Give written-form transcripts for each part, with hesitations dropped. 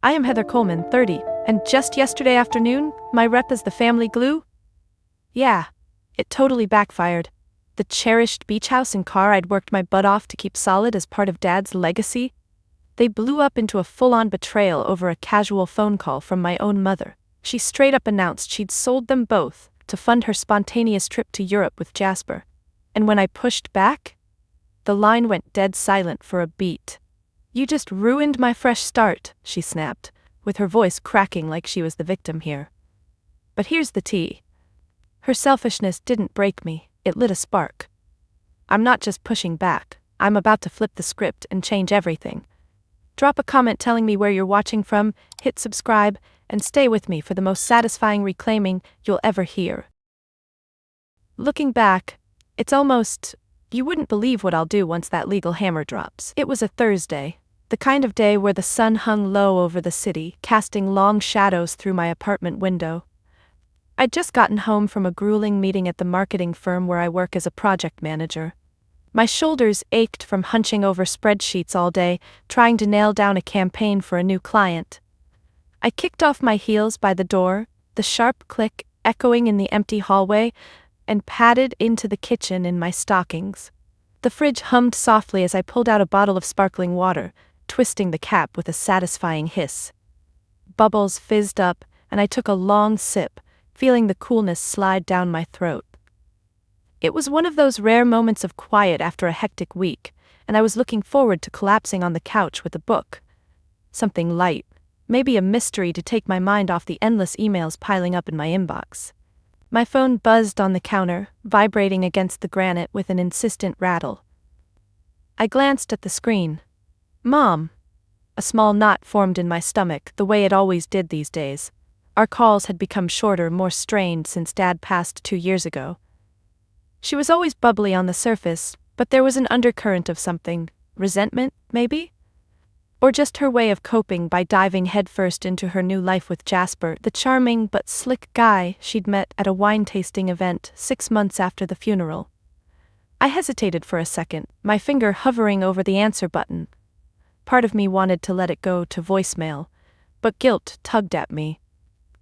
I am Heather Coleman, 30, and just yesterday afternoon, my rep as the family glue? Yeah, it totally backfired. The cherished beach house and car I'd worked my butt off to keep solid as part of Dad's legacy? They blew up into a full-on betrayal over a casual phone call from my own mother. She straight up announced she'd sold them both to fund her spontaneous trip to Europe with Jasper. And when I pushed back, the line went dead silent for a beat. "You just ruined my fresh start," she snapped, with her voice cracking like she was the victim here. But here's the tea. Her selfishness didn't break me, it lit a spark. I'm not just pushing back, I'm about to flip the script and change everything. Drop a comment telling me where you're watching from, hit subscribe, and stay with me for the most satisfying reclaiming you'll ever hear. Looking back, it's almost, you wouldn't believe what I'll do once that legal hammer drops. It was a Thursday, the kind of day where the sun hung low over the city, casting long shadows through my apartment window. I'd just gotten home from a grueling meeting at the marketing firm where I work as a project manager. My shoulders ached from hunching over spreadsheets all day, trying to nail down a campaign for a new client. I kicked off my heels by the door, the sharp click echoing in the empty hallway, and padded into the kitchen in my stockings. The fridge hummed softly as I pulled out a bottle of sparkling water, twisting the cap with a satisfying hiss. Bubbles fizzed up, and I took a long sip, feeling the coolness slide down my throat. It was one of those rare moments of quiet after a hectic week, and I was looking forward to collapsing on the couch with a book. Something light, maybe a mystery to take my mind off the endless emails piling up in my inbox. My phone buzzed on the counter, vibrating against the granite with an insistent rattle. I glanced at the screen. Mom! A small knot formed in my stomach, the way it always did these days. Our calls had become shorter, more strained since Dad passed 2 years ago. She was always bubbly on the surface, but there was an undercurrent of something, resentment, maybe? Or just her way of coping by diving headfirst into her new life with Jasper, the charming but slick guy she'd met at a wine-tasting event 6 months after the funeral. I hesitated for a second, my finger hovering over the answer button. Part of me wanted to let it go to voicemail, but guilt tugged at me.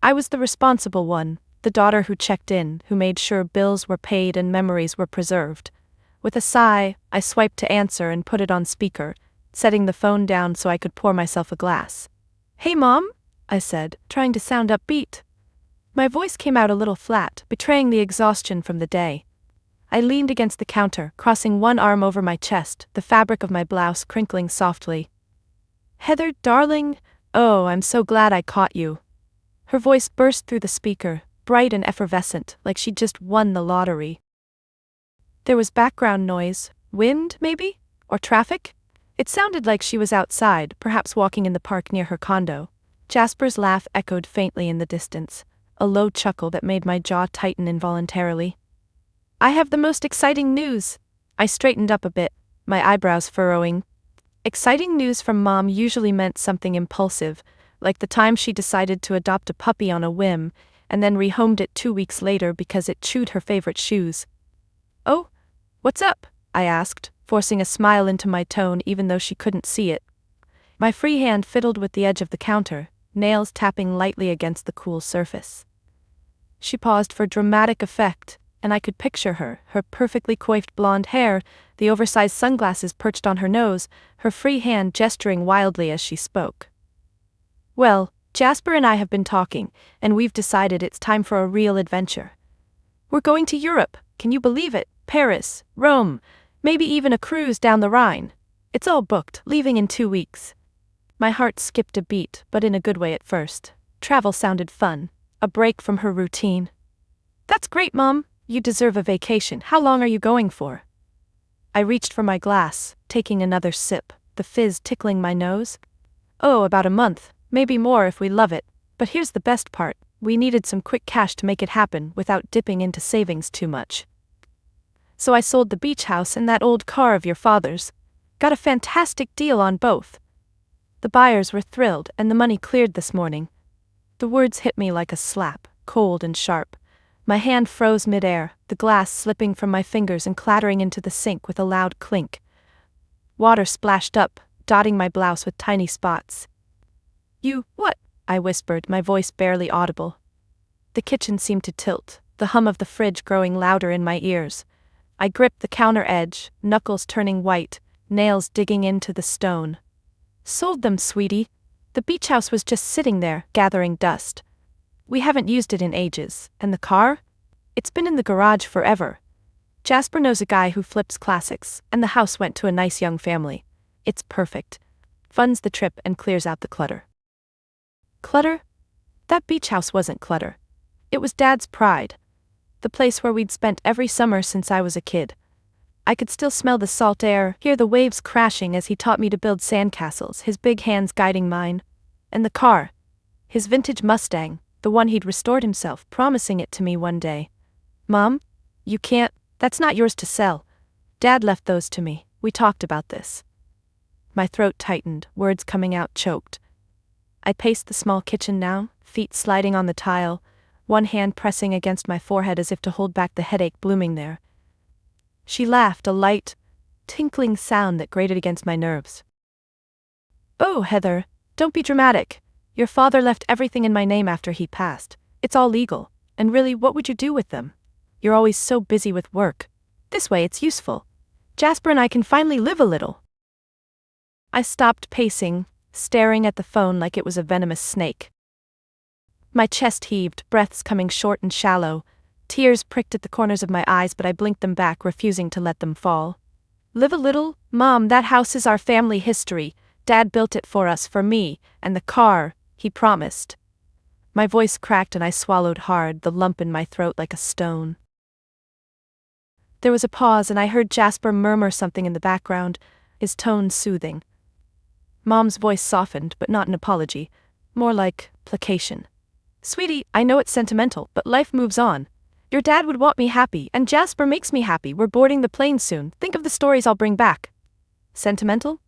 I was the responsible one, the daughter who checked in, who made sure bills were paid and memories were preserved. With a sigh, I swiped to answer and put it on speaker, setting the phone down so I could pour myself a glass. "Hey, Mom," I said, trying to sound upbeat. My voice came out a little flat, betraying the exhaustion from the day. I leaned against the counter, crossing one arm over my chest, the fabric of my blouse crinkling softly. "Heather, darling, oh, I'm so glad I caught you." Her voice burst through the speaker, bright and effervescent, like she'd just won the lottery. There was background noise, wind, maybe? Or traffic? It sounded like she was outside, perhaps walking in the park near her condo. Jasper's laugh echoed faintly in the distance, a low chuckle that made my jaw tighten involuntarily. "I have the most exciting news." I straightened up a bit, my eyebrows furrowing. Exciting news from Mom usually meant something impulsive, like the time she decided to adopt a puppy on a whim, and then rehomed it 2 weeks later because it chewed her favorite shoes. "Oh, what's up?" I asked, forcing a smile into my tone even though she couldn't see it. My free hand fiddled with the edge of the counter, nails tapping lightly against the cool surface. She paused for dramatic effect, and I could picture her perfectly coiffed blonde hair, the oversized sunglasses perched on her nose, her free hand gesturing wildly as she spoke. "Well, Jasper and I have been talking, and we've decided it's time for a real adventure. We're going to Europe, can you believe it? Paris, Rome, maybe even a cruise down the Rhine. It's all booked, leaving in 2 weeks. My heart skipped a beat, but in a good way at first. Travel sounded fun, a break from her routine. "That's great, Mom. You deserve a vacation. How long are you going for?" I reached for my glass, taking another sip, the fizz tickling my nose. "Oh, about a month. Maybe more if we love it, but here's the best part, we needed some quick cash to make it happen without dipping into savings too much. So I sold the beach house and that old car of your father's. Got a fantastic deal on both. The buyers were thrilled and the money cleared this morning." The words hit me like a slap, cold and sharp. My hand froze midair, the glass slipping from my fingers and clattering into the sink with a loud clink. Water splashed up, dotting my blouse with tiny spots. You, what? I whispered, my voice barely audible. The kitchen seemed to tilt, the hum of the fridge growing louder in my ears. I gripped the counter edge, knuckles turning white, nails digging into the stone. Sold them, sweetie. The beach house was just sitting there, gathering dust. We haven't used it in ages, and the car? It's been in the garage forever. Jasper knows a guy who flips classics, and the house went to a nice young family. It's perfect. Funds the trip and clears out the clutter. Clutter? That beach house wasn't clutter. It was Dad's pride. The place where we'd spent every summer since I was a kid. I could still smell the salt air, hear the waves crashing as he taught me to build sandcastles, his big hands guiding mine. And the car. His vintage Mustang, the one he'd restored himself, promising it to me one day. Mom? You can't. That's not yours to sell. Dad left those to me. We talked about this. My throat tightened, words coming out choked. I paced the small kitchen now, feet sliding on the tile, one hand pressing against my forehead as if to hold back the headache blooming there. She laughed, a light, tinkling sound that grated against my nerves. Oh, Heather, don't be dramatic. Your father left everything in my name after he passed. It's all legal. And really, what would you do with them? You're always so busy with work. This way it's useful. Jasper and I can finally live a little. I stopped pacing, staring at the phone like it was a venomous snake. My chest heaved, breaths coming short and shallow. Tears pricked at the corners of my eyes, but I blinked them back, refusing to let them fall. Live a little? Mom, that house is our family history. Dad built it for us, for me, and the car, he promised. My voice cracked and I swallowed hard, the lump in my throat like a stone. There was a pause and I heard Jasper murmur something in the background, his tone soothing. Mom's voice softened, but not an apology, more like placation. Sweetie, I know it's sentimental, but life moves on. Your dad would want me happy, and Jasper makes me happy. We're boarding the plane soon. Think of the stories I'll bring back. Sentimental?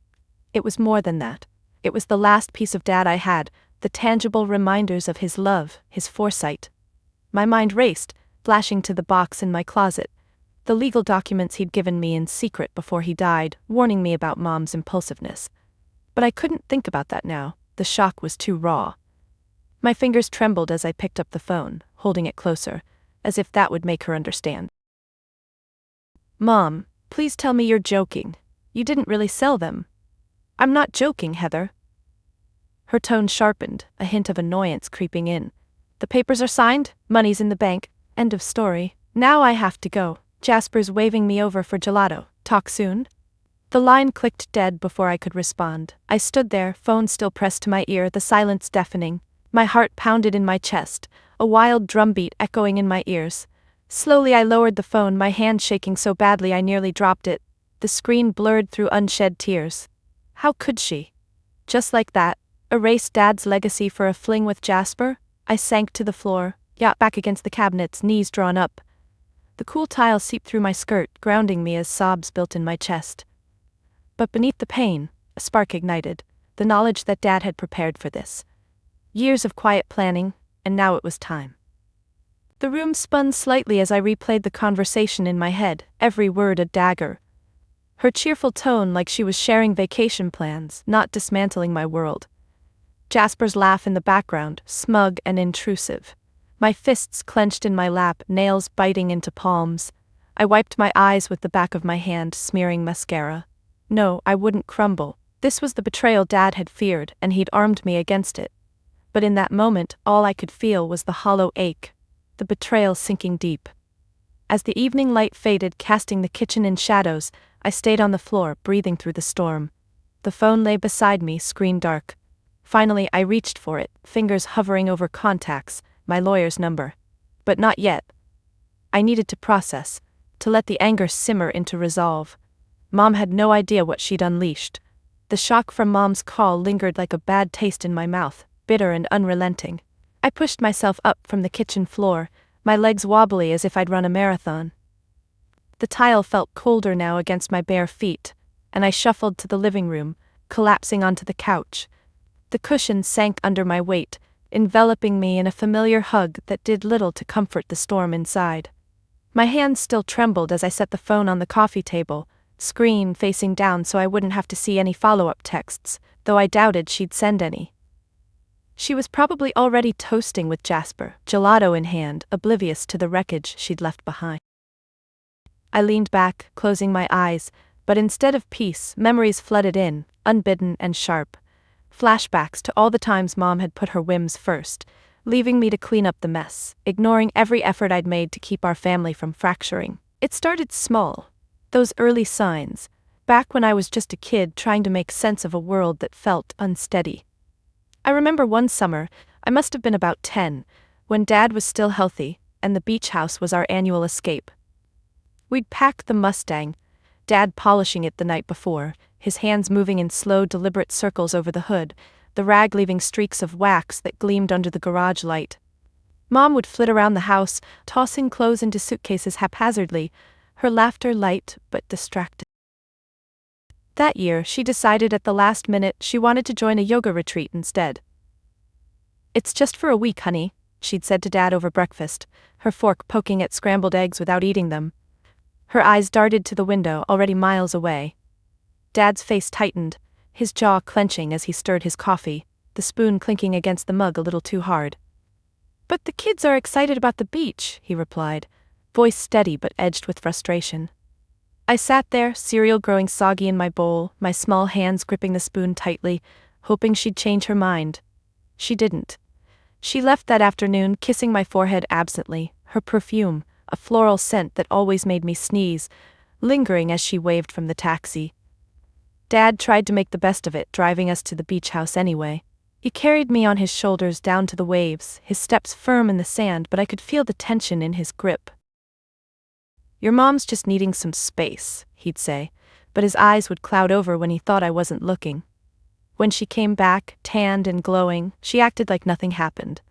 It was more than that. It was the last piece of Dad I had, the tangible reminders of his love, his foresight. My mind raced, flashing to the box in my closet. The legal documents he'd given me in secret before he died, warning me about Mom's impulsiveness. But I couldn't think about that now. The shock was too raw. My fingers trembled as I picked up the phone, holding it closer, as if that would make her understand. Mom, please tell me you're joking. You didn't really sell them. I'm not joking, Heather. Her tone sharpened, a hint of annoyance creeping in. The papers are signed, money's in the bank, end of story. Now I have to go. Jasper's waving me over for gelato. Talk soon? The line clicked dead before I could respond. I stood there, phone still pressed to my ear, the silence deafening. My heart pounded in my chest, a wild drumbeat echoing in my ears. Slowly I lowered the phone, my hand shaking so badly I nearly dropped it. The screen blurred through unshed tears. How could she? Just like that, erase Dad's legacy for a fling with Jasper? I sank to the floor, yacht back against the cabinets, knees drawn up. The cool tile seeped through my skirt, grounding me as sobs built in my chest. But beneath the pain, a spark ignited, the knowledge that Dad had prepared for this. Years of quiet planning, and now it was time. The room spun slightly as I replayed the conversation in my head, every word a dagger. Her cheerful tone like she was sharing vacation plans, not dismantling my world. Jasper's laugh in the background, smug and intrusive. My fists clenched in my lap, nails biting into palms. I wiped my eyes with the back of my hand, smearing mascara. No, I wouldn't crumble. This was the betrayal Dad had feared, and he'd armed me against it. But in that moment, all I could feel was the hollow ache, the betrayal sinking deep. As the evening light faded, casting the kitchen in shadows, I stayed on the floor, breathing through the storm. The phone lay beside me, screen dark. Finally, I reached for it, fingers hovering over contacts, my lawyer's number. But not yet. I needed to process, to let the anger simmer into resolve. Mom had no idea what she'd unleashed. The shock from Mom's call lingered like a bad taste in my mouth, bitter and unrelenting. I pushed myself up from the kitchen floor, my legs wobbly as if I'd run a marathon. The tile felt colder now against my bare feet, and I shuffled to the living room, collapsing onto the couch. The cushion sank under my weight, enveloping me in a familiar hug that did little to comfort the storm inside. My hands still trembled as I set the phone on the coffee table, screen facing down so I wouldn't have to see any follow-up texts, though I doubted she'd send any. She was probably already toasting with Jasper, gelato in hand, oblivious to the wreckage she'd left behind. I leaned back, closing my eyes, but instead of peace, memories flooded in, unbidden and sharp. Flashbacks to all the times Mom had put her whims first, leaving me to clean up the mess, ignoring every effort I'd made to keep our family from fracturing. It started small. Those early signs, back when I was just a kid trying to make sense of a world that felt unsteady. I remember one summer, I must have been about 10, when Dad was still healthy, and the beach house was our annual escape. We'd packed the Mustang, Dad polishing it the night before, his hands moving in slow, deliberate circles over the hood, the rag leaving streaks of wax that gleamed under the garage light. Mom would flit around the house, tossing clothes into suitcases haphazardly, her laughter light but distracted. That year, she decided at the last minute she wanted to join a yoga retreat instead. "It's just for a week, honey," she'd said to Dad over breakfast, her fork poking at scrambled eggs without eating them. Her eyes darted to the window, already miles away. Dad's face tightened, his jaw clenching as he stirred his coffee, the spoon clinking against the mug a little too hard. "But the kids are excited about the beach," he replied, voice steady but edged with frustration. I sat there, cereal growing soggy in my bowl, my small hands gripping the spoon tightly, hoping she'd change her mind. She didn't. She left that afternoon, kissing my forehead absently, her perfume, a floral scent that always made me sneeze, lingering as she waved from the taxi. Dad tried to make the best of it, driving us to the beach house anyway. He carried me on his shoulders down to the waves, his steps firm in the sand, but I could feel the tension in his grip. "Your mom's just needing some space," he'd say, but his eyes would cloud over when he thought I wasn't looking. When she came back, tanned and glowing, she acted like nothing happened.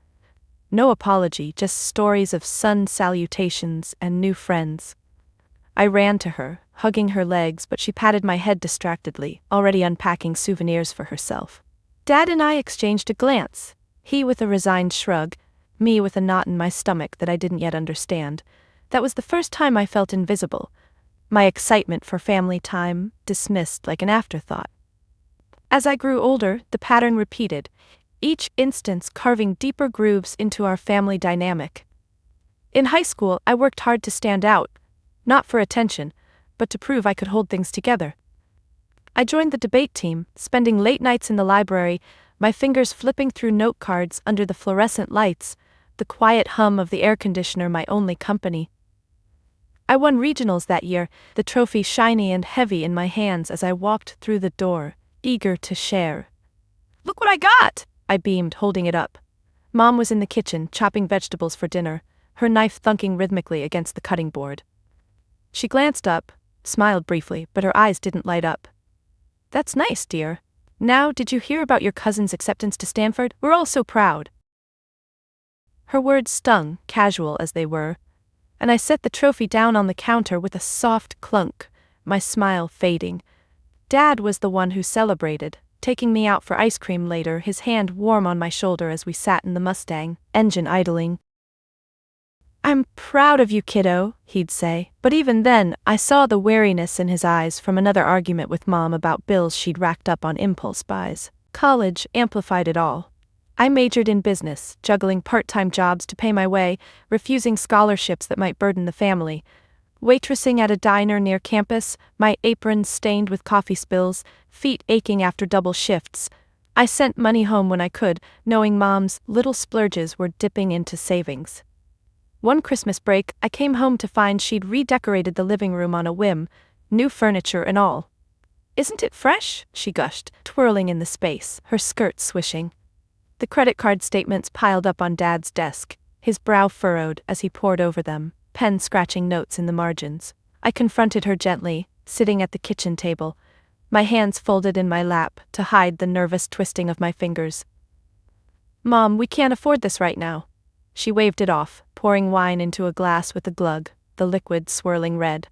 No apology, just stories of sun salutations and new friends. I ran to her, hugging her legs, but she patted my head distractedly, already unpacking souvenirs for herself. Dad and I exchanged a glance, he with a resigned shrug, me with a knot in my stomach that I didn't yet understand. That was the first time I felt invisible, my excitement for family time dismissed like an afterthought. As I grew older, the pattern repeated, each instance carving deeper grooves into our family dynamic. In high school, I worked hard to stand out, not for attention, but to prove I could hold things together. I joined the debate team, spending late nights in the library, my fingers flipping through note cards under the fluorescent lights, the quiet hum of the air conditioner my only company. I won regionals that year, the trophy shiny and heavy in my hands as I walked through the door, eager to share. "Look what I got!" I beamed, holding it up. Mom was in the kitchen, chopping vegetables for dinner, her knife thunking rhythmically against the cutting board. She glanced up, smiled briefly, but her eyes didn't light up. "That's nice, dear. Now, did you hear about your cousin's acceptance to Stanford? We're all so proud." Her words stung, casual as they were, and I set the trophy down on the counter with a soft clunk, my smile fading. Dad was the one who celebrated, taking me out for ice cream later, his hand warm on my shoulder as we sat in the Mustang, engine idling. "I'm proud of you, kiddo," he'd say, but even then, I saw the wariness in his eyes from another argument with Mom about bills she'd racked up on impulse buys. College amplified it all. I majored in business, juggling part-time jobs to pay my way, refusing scholarships that might burden the family. Waitressing at a diner near campus, my apron stained with coffee spills, feet aching after double shifts. I sent money home when I could, knowing Mom's little splurges were dipping into savings. One Christmas break, I came home to find she'd redecorated the living room on a whim, new furniture and all. "Isn't it fresh?" she gushed, twirling in the space, her skirt swishing. The credit card statements piled up on Dad's desk, his brow furrowed as he pored over them, pen scratching notes in the margins. I confronted her gently, sitting at the kitchen table, my hands folded in my lap to hide the nervous twisting of my fingers. "Mom, we can't afford this right now." She waved it off, pouring wine into a glass with a glug, the liquid swirling red.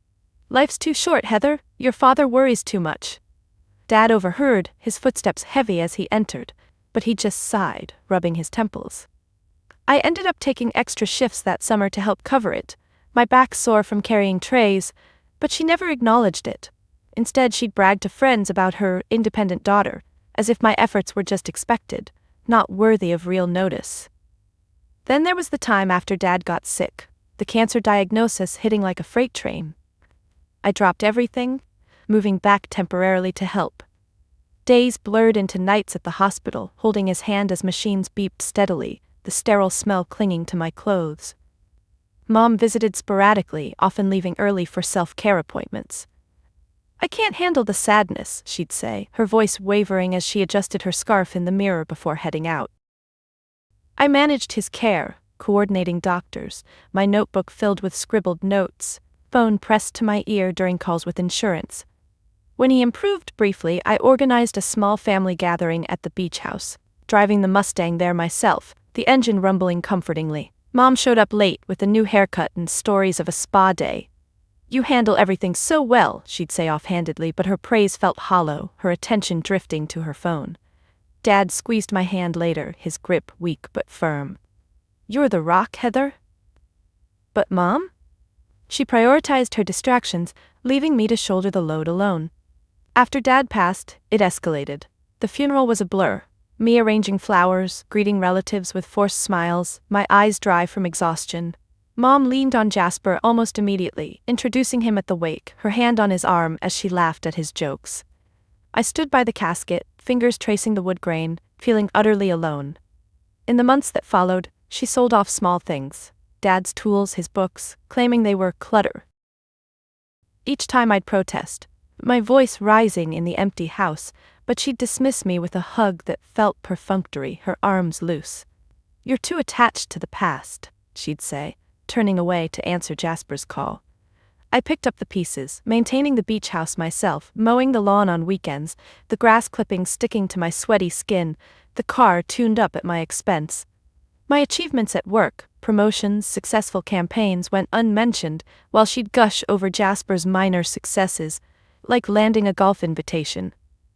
"Life's too short, Heather. Your father worries too much." Dad overheard, his footsteps heavy as he entered, but he just sighed, rubbing his temples. I ended up taking extra shifts that summer to help cover it, my back sore from carrying trays, but she never acknowledged it. Instead, she'd bragged to friends about her independent daughter, as if my efforts were just expected, not worthy of real notice. Then there was the time after Dad got sick, the cancer diagnosis hitting like a freight train. I dropped everything, moving back temporarily to help. Days blurred into nights at the hospital, holding his hand as machines beeped steadily, the sterile smell clinging to my clothes. Mom visited sporadically, often leaving early for self-care appointments. "I can't handle the sadness," she'd say, her voice wavering as she adjusted her scarf in the mirror before heading out. I managed his care, coordinating doctors, my notebook filled with scribbled notes, phone pressed to my ear during calls with insurance. When he improved briefly, I organized a small family gathering at the beach house, driving the Mustang there myself, the engine rumbling comfortingly. Mom showed up late with a new haircut and stories of a spa day. "You handle everything so well," she'd say offhandedly, but her praise felt hollow, her attention drifting to her phone. Dad squeezed my hand later, his grip weak but firm. "You're the rock, Heather?" "But Mom?" She prioritized her distractions, leaving me to shoulder the load alone. After Dad passed, it escalated. The funeral was a blur. Me arranging flowers, greeting relatives with forced smiles, my eyes dry from exhaustion. Mom leaned on Jasper almost immediately, introducing him at the wake, her hand on his arm as she laughed at his jokes. I stood by the casket, fingers tracing the wood grain, feeling utterly alone. In the months that followed, she sold off small things. Dad's tools, his books, claiming they were clutter. Each time I'd protest, my voice rising in the empty house, but she'd dismiss me with a hug that felt perfunctory, her arms loose. "You're too attached to the past," she'd say, turning away to answer Jasper's call. I picked up the pieces, maintaining the beach house myself, mowing the lawn on weekends, the grass clippings sticking to my sweaty skin, the car tuned up at my expense. My achievements at work, promotions, successful campaigns went unmentioned, while she'd gush over Jasper's minor successes, like landing a golf invitation.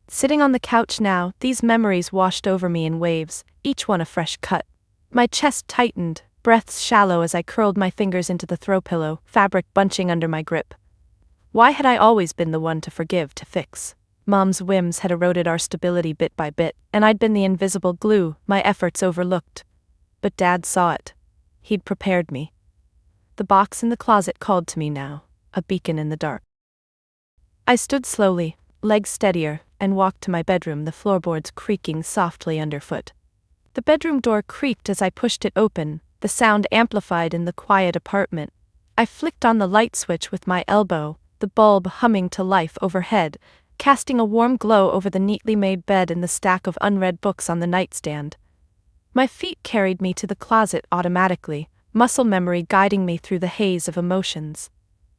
Sitting on the couch now, these memories washed over me in waves, each one a fresh cut. My chest tightened, breaths shallow as I curled my fingers into the throw pillow, fabric bunching under my grip. Why had I always been the one to forgive, to fix? Mom's whims had eroded our stability bit by bit, and I'd been the invisible glue, my efforts overlooked. But Dad saw it. He'd prepared me. The box in the closet called to me now, a beacon in the dark. I stood slowly, legs steadier, and walked to my bedroom, the floorboards creaking softly underfoot. The bedroom door creaked as I pushed it open, the sound amplified in the quiet apartment. I flicked on the light switch with my elbow, the bulb humming to life overhead, casting a warm glow over the neatly made bed and the stack of unread books on the nightstand. My feet carried me to the closet automatically, muscle memory guiding me through the haze of emotions.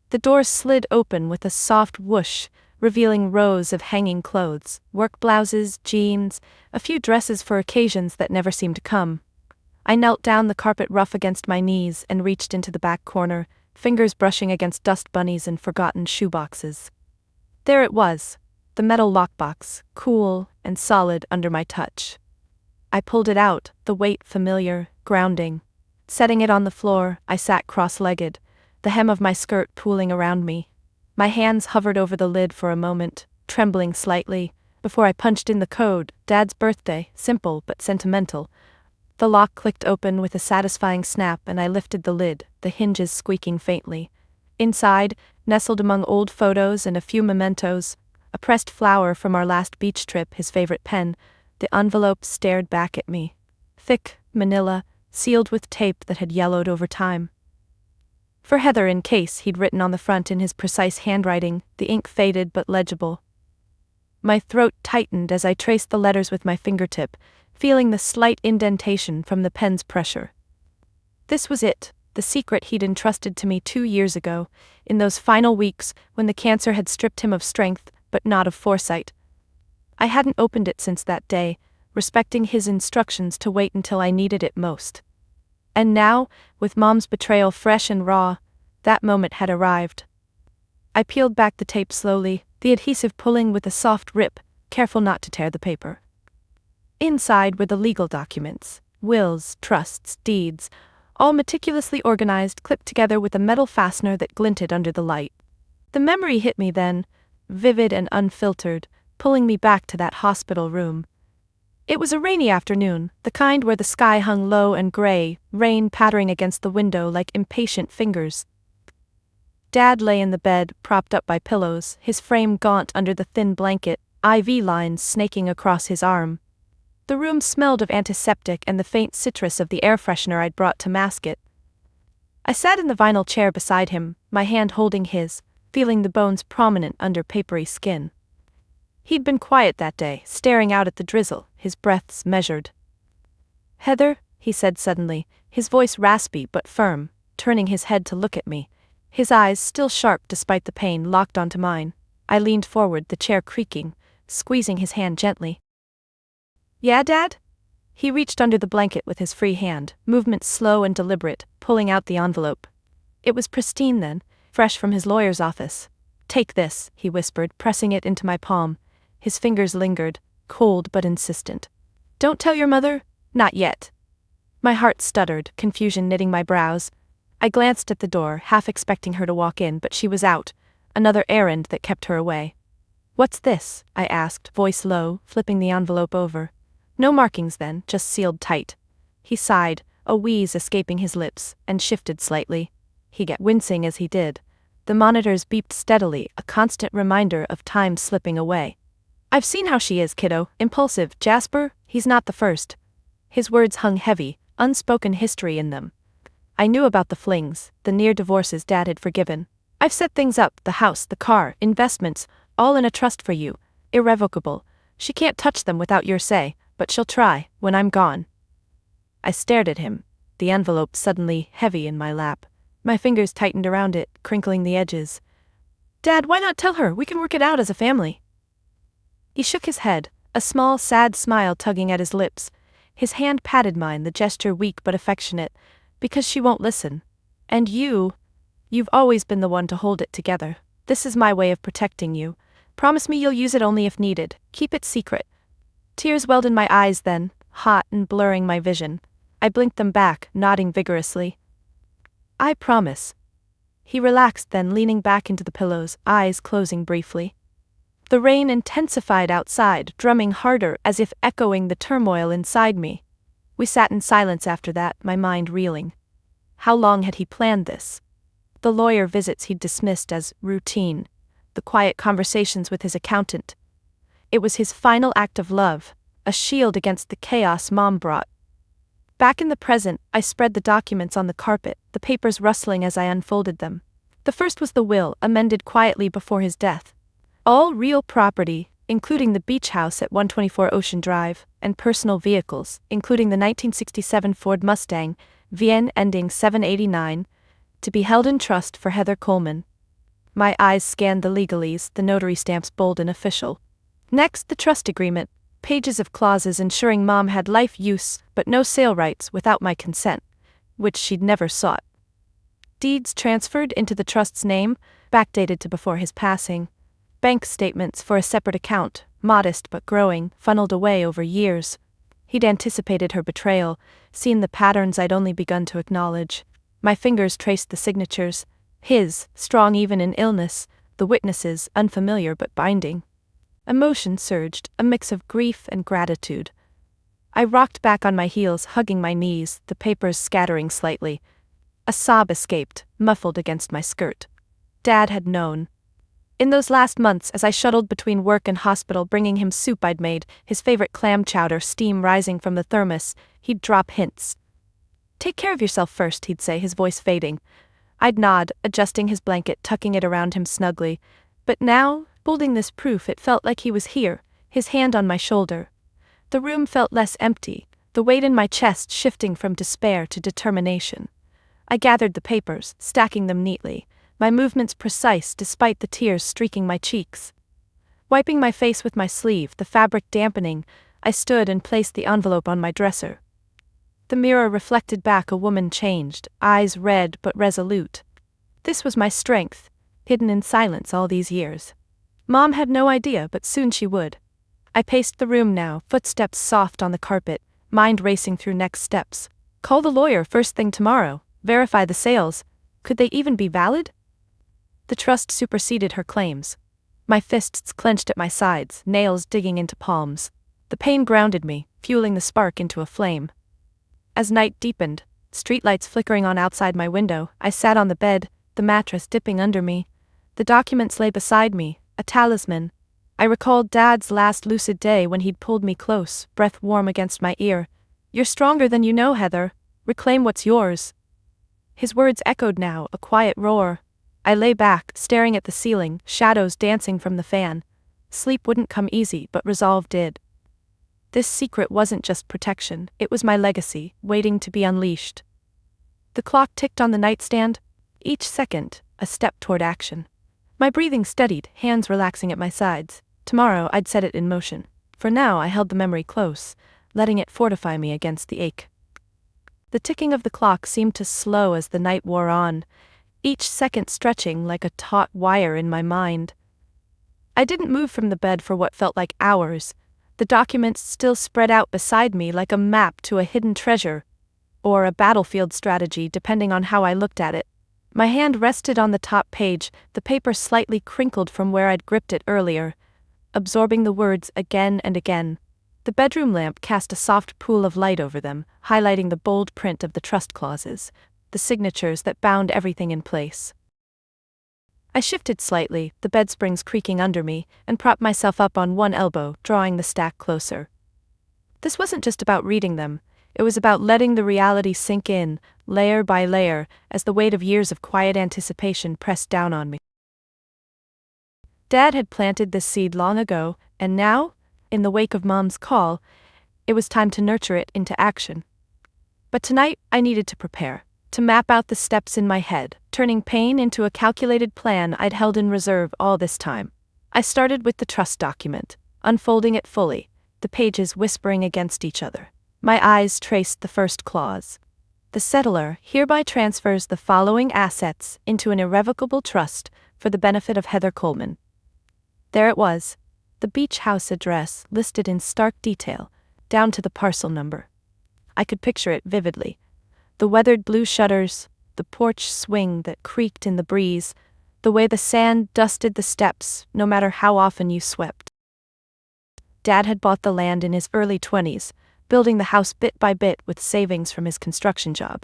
The door slid open with a soft whoosh, revealing rows of hanging clothes, work blouses, jeans, a few dresses for occasions that never seemed to come. I knelt down, the carpet rough against my knees, and reached into the back corner, fingers brushing against dust bunnies and forgotten shoeboxes. There it was, the metal lockbox, cool and solid under my touch. I pulled it out, the weight familiar, grounding. Setting it on the floor, I sat cross-legged, the hem of my skirt pooling around me. My hands hovered over the lid for a moment, trembling slightly, before I punched in the code, Dad's birthday, simple but sentimental. The lock clicked open with a satisfying snap and I lifted the lid, the hinges squeaking faintly. Inside, nestled among old photos and a few mementos, a pressed flower from our last beach trip, his favorite pen, the envelope stared back at me. Thick, manila, sealed with tape that had yellowed over time. For Heather, in case, he'd written on the front in his precise handwriting, the ink faded but legible. My throat tightened as I traced the letters with my fingertip, feeling the slight indentation from the pen's pressure. This was it, the secret he'd entrusted to me 2 years ago, in those final weeks when the cancer had stripped him of strength, but not of foresight. I hadn't opened it since that day, respecting his instructions to wait until I needed it most. And now, with Mom's betrayal fresh and raw, that moment had arrived. I peeled back the tape slowly, the adhesive pulling with a soft rip, careful not to tear the paper. Inside were the legal documents, wills, trusts, deeds, all meticulously organized, clipped together with a metal fastener that glinted under the light. The memory hit me then, vivid and unfiltered, pulling me back to that hospital room. It was a rainy afternoon, the kind where the sky hung low and gray, rain pattering against the window like impatient fingers. Dad lay in the bed, propped up by pillows, his frame gaunt under the thin blanket, IV lines snaking across his arm. The room smelled of antiseptic and the faint citrus of the air freshener I'd brought to mask it. I sat in the vinyl chair beside him, my hand holding his, feeling the bones prominent under papery skin. He'd been quiet that day, staring out at the drizzle, his breaths measured. "Heather," he said suddenly, his voice raspy but firm, turning his head to look at me. His eyes, still sharp despite the pain, locked onto mine. I leaned forward, the chair creaking, squeezing his hand gently. "Yeah, Dad?" He reached under the blanket with his free hand, movement slow and deliberate, pulling out the envelope. It was pristine then, fresh from his lawyer's office. "Take this," he whispered, pressing it into my palm. His fingers lingered, cold but insistent. "Don't tell your mother? Not yet." My heart stuttered, confusion knitting my brows. I glanced at the door, half expecting her to walk in, but she was out, another errand that kept her away. "What's this?" I asked, voice low, flipping the envelope over. No markings then, just sealed tight. He sighed, a wheeze escaping his lips, and shifted slightly. He got wincing as he did. The monitors beeped steadily, a constant reminder of time slipping away. "I've seen how she is, kiddo, impulsive. Jasper, he's not the first." His words hung heavy, unspoken history in them. I knew about the flings, the near divorces Dad had forgiven. "I've set things up, the house, the car, investments, all in a trust for you, irrevocable. She can't touch them without your say, but she'll try, when I'm gone." I stared at him, the envelope suddenly heavy in my lap. My fingers tightened around it, crinkling the edges. "Dad, why not tell her? We can work it out as a family." He shook his head, a small, sad smile tugging at his lips. His hand patted mine, the gesture weak but affectionate. "Because she won't listen. And you've always been the one to hold it together. This is my way of protecting you. Promise me you'll use it only if needed. Keep it secret." Tears welled in my eyes then, hot and blurring my vision. I blinked them back, nodding vigorously. "I promise." He relaxed then, leaning back into the pillows, eyes closing briefly. The rain intensified outside, drumming harder as if echoing the turmoil inside me. We sat in silence after that, my mind reeling. How long had he planned this? The lawyer visits he'd dismissed as routine, the quiet conversations with his accountant. It was his final act of love, a shield against the chaos Mom brought. Back in the present, I spread the documents on the carpet, the papers rustling as I unfolded them. The first was the will, amended quietly before his death. All real property, including the beach house at 124 Ocean Drive, and personal vehicles, including the 1967 Ford Mustang, VN ending 789, to be held in trust for Heather Coleman. My eyes scanned the legalese, the notary stamps bold and official. Next, the trust agreement, pages of clauses ensuring Mom had life use but no sale rights without my consent, which she'd never sought. Deeds transferred into the trust's name, backdated to before his passing. Bank statements for a separate account, modest but growing, funneled away over years. He'd anticipated her betrayal, seen the patterns I'd only begun to acknowledge. My fingers traced the signatures, his, strong even in illness, the witnesses, unfamiliar but binding. Emotion surged, a mix of grief and gratitude. I rocked back on my heels, hugging my knees, the papers scattering slightly. A sob escaped, muffled against my skirt. Dad had known. In those last months, as I shuttled between work and hospital bringing him soup I'd made, his favorite clam chowder, steam rising from the thermos, he'd drop hints. "Take care of yourself first," he'd say, his voice fading. I'd nod, adjusting his blanket, tucking it around him snugly. But now, holding this proof, it felt like he was here, his hand on my shoulder. The room felt less empty, the weight in my chest shifting from despair to determination. I gathered the papers, stacking them neatly, my movements precise despite the tears streaking my cheeks. Wiping my face with my sleeve, the fabric dampening, I stood and placed the envelope on my dresser. The mirror reflected back a woman changed, eyes red but resolute. This was my strength, hidden in silence all these years. Mom had no idea, but soon she would. I paced the room now, footsteps soft on the carpet, mind racing through next steps. Call the lawyer first thing tomorrow, verify the sales. Could they even be valid? The trust superseded her claims. My fists clenched at my sides, nails digging into palms. The pain grounded me, fueling the spark into a flame. As night deepened, streetlights flickering on outside my window, I sat on the bed, the mattress dipping under me. The documents lay beside me, a talisman. I recalled Dad's last lucid day when he'd pulled me close, breath warm against my ear. "You're stronger than you know, Heather. Reclaim what's yours." His words echoed now, a quiet roar. I lay back, staring at the ceiling, shadows dancing from the fan. Sleep wouldn't come easy, but resolve did. This secret wasn't just protection, it was my legacy, waiting to be unleashed. The clock ticked on the nightstand, each second, a step toward action. My breathing steadied, hands relaxing at my sides. Tomorrow I'd set it in motion. For now I held the memory close, letting it fortify me against the ache. The ticking of the clock seemed to slow as the night wore on, each second stretching like a taut wire in my mind. I didn't move from the bed for what felt like hours. The documents still spread out beside me like a map to a hidden treasure, or a battlefield strategy depending on how I looked at it. My hand rested on the top page, the paper slightly crinkled from where I'd gripped it earlier, absorbing the words again and again. The bedroom lamp cast a soft pool of light over them, highlighting the bold print of the trust clauses, the signatures that bound everything in place. I shifted slightly, the bed springs creaking under me, and propped myself up on one elbow, drawing the stack closer. This wasn't just about reading them, it was about letting the reality sink in, layer by layer, as the weight of years of quiet anticipation pressed down on me. Dad had planted this seed long ago, and now, in the wake of Mom's call, it was time to nurture it into action. But tonight, I needed to prepare, to map out the steps in my head, turning pain into a calculated plan I'd held in reserve all this time. I started with the trust document, unfolding it fully, the pages whispering against each other. My eyes traced the first clause. The settlor hereby transfers the following assets into an irrevocable trust for the benefit of Heather Coleman. There it was, the beach house address listed in stark detail, down to the parcel number. I could picture it vividly. The weathered blue shutters, the porch swing that creaked in the breeze, the way the sand dusted the steps, no matter how often you swept. Dad had bought the land in his early 20s, building the house bit by bit with savings from his construction job.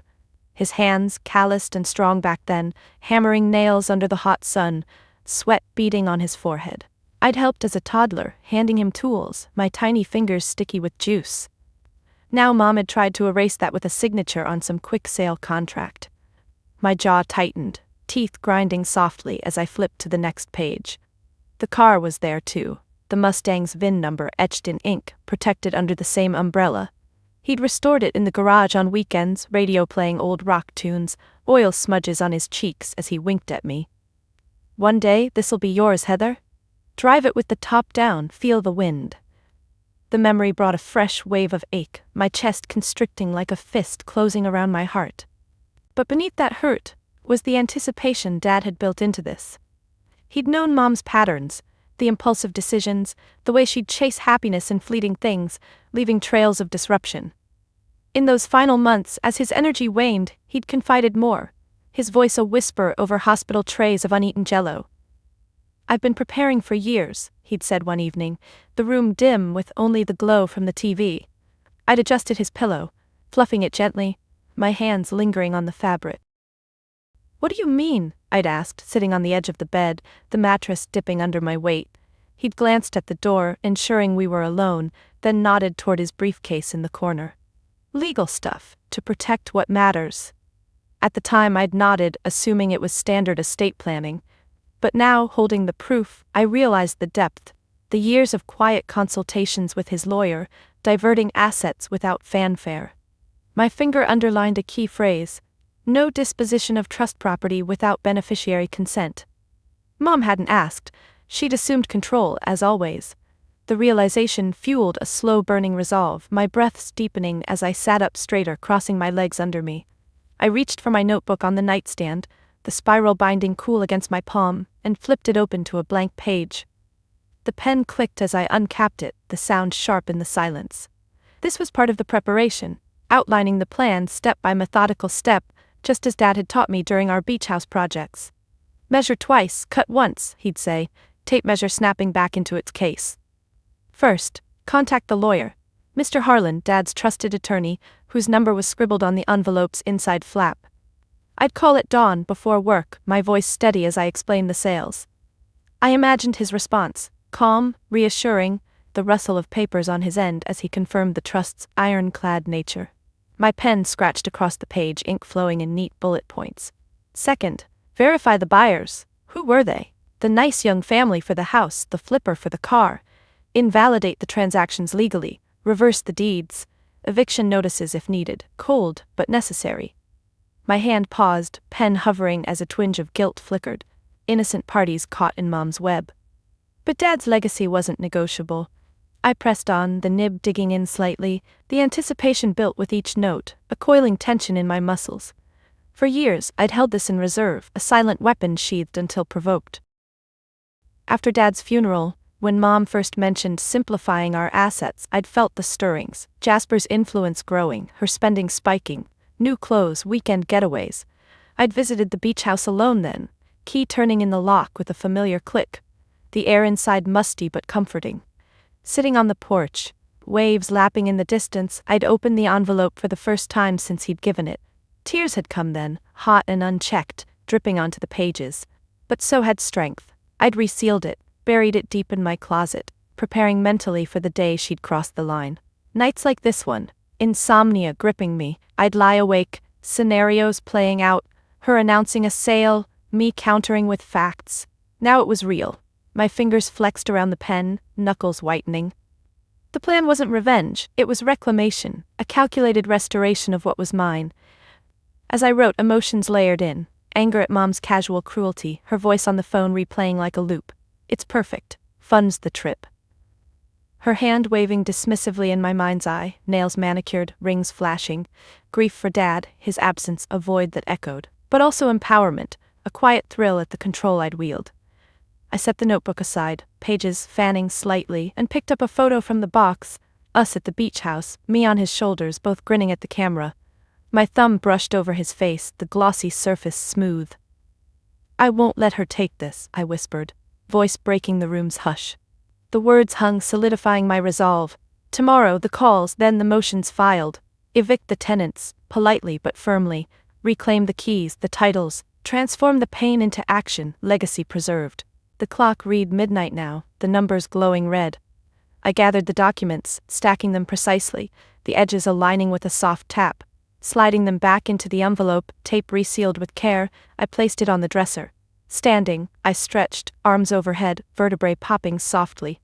His hands, calloused and strong back then, hammering nails under the hot sun, sweat beading on his forehead. I'd helped as a toddler, handing him tools, my tiny fingers sticky with juice. Now Mom had tried to erase that with a signature on some quick sale contract. My jaw tightened, teeth grinding softly as I flipped to the next page. The car was there too, the Mustang's VIN number etched in ink, protected under the same umbrella. He'd restored it in the garage on weekends, radio playing old rock tunes, oil smudges on his cheeks as he winked at me. "One day, this'll be yours, Heather. Drive it with the top down, feel the wind." The memory brought a fresh wave of ache, my chest constricting like a fist closing around my heart. But beneath that hurt was the anticipation Dad had built into this. He'd known Mom's patterns, the impulsive decisions, the way she'd chase happiness in fleeting things, leaving trails of disruption. In those final months, as his energy waned, he'd confided more, his voice a whisper over hospital trays of uneaten jello. "I've been preparing for years," he'd said one evening, the room dim with only the glow from the TV. I'd adjusted his pillow, fluffing it gently, my hands lingering on the fabric. "What do you mean?" I'd asked, sitting on the edge of the bed, the mattress dipping under my weight. He'd glanced at the door, ensuring we were alone, then nodded toward his briefcase in the corner. "Legal stuff, to protect what matters." At the time I'd nodded, assuming it was standard estate planning. But now, holding the proof, I realized the depth, the years of quiet consultations with his lawyer, diverting assets without fanfare. My finger underlined a key phrase: no disposition of trust property without beneficiary consent. Mom hadn't asked, she'd assumed control, as always. The realization fueled a slow-burning resolve, my breaths deepening as I sat up straighter, crossing my legs under me. I reached for my notebook on the nightstand, the spiral binding cool against my palm, and flipped it open to a blank page. The pen clicked as I uncapped it, the sound sharp in the silence. This was part of the preparation, outlining the plan step by methodical step, just as Dad had taught me during our beach house projects. "Measure twice, cut once," he'd say, tape measure snapping back into its case. "First, Contact the lawyer. Mr. Harlan, Dad's trusted attorney, whose number was scribbled on the envelope's inside flap. I'd call at dawn before work, my voice steady as I explained the sales. I imagined his response, calm, reassuring, the rustle of papers on his end as he confirmed the trust's ironclad nature. My pen scratched across the page, ink flowing in neat bullet points. Second, verify the buyers. Who were they? The nice young family for the house, the flipper for the car. Invalidate the transactions legally, reverse the deeds, eviction notices if needed, cold but necessary. My hand paused, pen hovering as a twinge of guilt flickered. Innocent parties caught in Mom's web. But Dad's legacy wasn't negotiable. I pressed on, the nib digging in slightly, the anticipation built with each note, a coiling tension in my muscles. For years, I'd held this in reserve, a silent weapon sheathed until provoked. After Dad's funeral, when Mom first mentioned simplifying our assets, I'd felt the stirrings, Jasper's influence growing, her spending spiking, new clothes, weekend getaways. I'd visited the beach house alone then, key turning in the lock with a familiar click, the air inside musty but comforting. Sitting on the porch, waves lapping in the distance, I'd opened the envelope for the first time since he'd given it. Tears had come then, hot and unchecked, dripping onto the pages. But so had strength. I'd resealed it, buried it deep in my closet, preparing mentally for the day she'd crossed the line. Nights like this one, insomnia gripping me, I'd lie awake, scenarios playing out, her announcing a sale, me countering with facts. Now it was real. My fingers flexed around the pen, knuckles whitening. The plan wasn't revenge, it was reclamation, a calculated restoration of what was mine. As I wrote, emotions layered in, anger at Mom's casual cruelty, her voice on the phone replaying like a loop. It's perfect. Funds the trip. Her hand waving dismissively in my mind's eye, nails manicured, rings flashing. Grief for Dad, his absence, a void that echoed. But also empowerment, a quiet thrill at the control I'd wield. I set the notebook aside, pages fanning slightly, and picked up a photo from the box, us at the beach house, me on his shoulders, both grinning at the camera. My thumb brushed over his face, the glossy surface smooth. I won't let her take this, I whispered, voice breaking the room's hush. The words hung, solidifying my resolve. Tomorrow the calls, then the motions filed. Evict the tenants, politely but firmly. Reclaim the keys, the titles. Transform the pain into action, legacy preserved. The clock read midnight now, the numbers glowing red. I gathered the documents, stacking them precisely, the edges aligning with a soft tap. Sliding them back into the envelope, tape resealed with care, I placed it on the dresser. Standing, I stretched, arms overhead, vertebrae popping softly.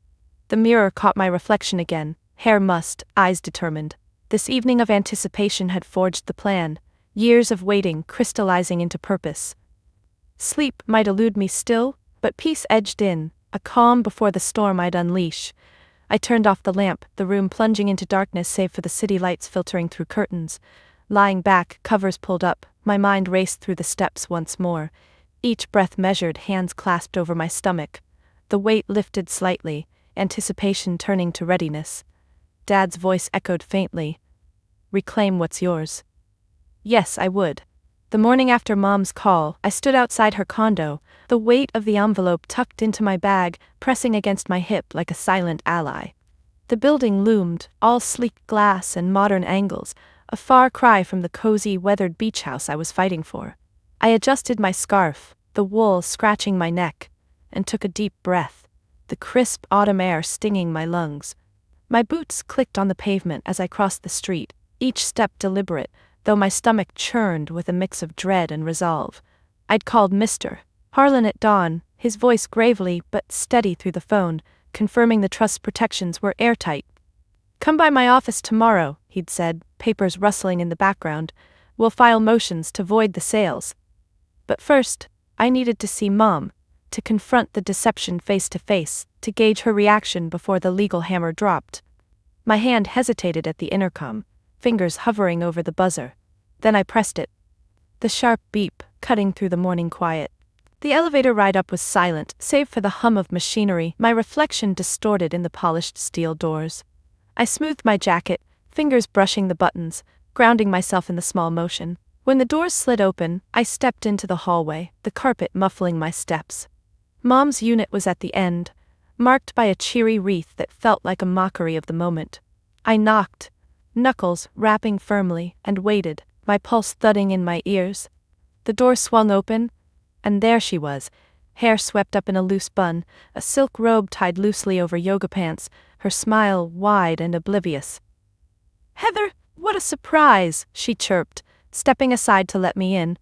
The mirror caught my reflection again, hair mussed, eyes determined. This evening of anticipation had forged the plan, years of waiting crystallizing into purpose. Sleep might elude me still, but peace edged in, a calm before the storm I'd unleash. I turned off the lamp, the room plunging into darkness save for the city lights filtering through curtains. Lying back, covers pulled up, my mind raced through the steps once more. Each breath measured, hands clasped over my stomach. The weight lifted slightly, anticipation turning to readiness. Dad's voice echoed faintly. Reclaim what's yours. Yes, I would. The morning after Mom's call, I stood outside her condo, the weight of the envelope tucked into my bag, pressing against my hip like a silent ally. The building loomed, all sleek glass and modern angles, a far cry from the cozy, weathered beach house I was fighting for. I adjusted my scarf, the wool scratching my neck, and took a deep breath, the crisp autumn air stinging my lungs. My boots clicked on the pavement as I crossed the street, each step deliberate, though my stomach churned with a mix of dread and resolve. I'd called Mr. Harlan at dawn, his voice gravely but steady through the phone, confirming the trust's protections were airtight. Come by my office tomorrow, he'd said, papers rustling in the background. We'll file motions to void the sales. But first, I needed to see Mom, to confront the deception face to face, to gauge her reaction before the legal hammer dropped. My hand hesitated at the intercom, fingers hovering over the buzzer. Then I pressed it. The sharp beep, cutting through the morning quiet. The elevator ride up was silent, save for the hum of machinery, my reflection distorted in the polished steel doors. I smoothed my jacket, fingers brushing the buttons, grounding myself in the small motion. When the doors slid open, I stepped into the hallway, the carpet muffling my steps. Mom's unit was at the end, marked by a cheery wreath that felt like a mockery of the moment. I knocked, knuckles rapping firmly, and waited, my pulse thudding in my ears. The door swung open, and there she was, hair swept up in a loose bun, a silk robe tied loosely over yoga pants, her smile wide and oblivious. "Heather, what a surprise!" she chirped, stepping aside to let me in.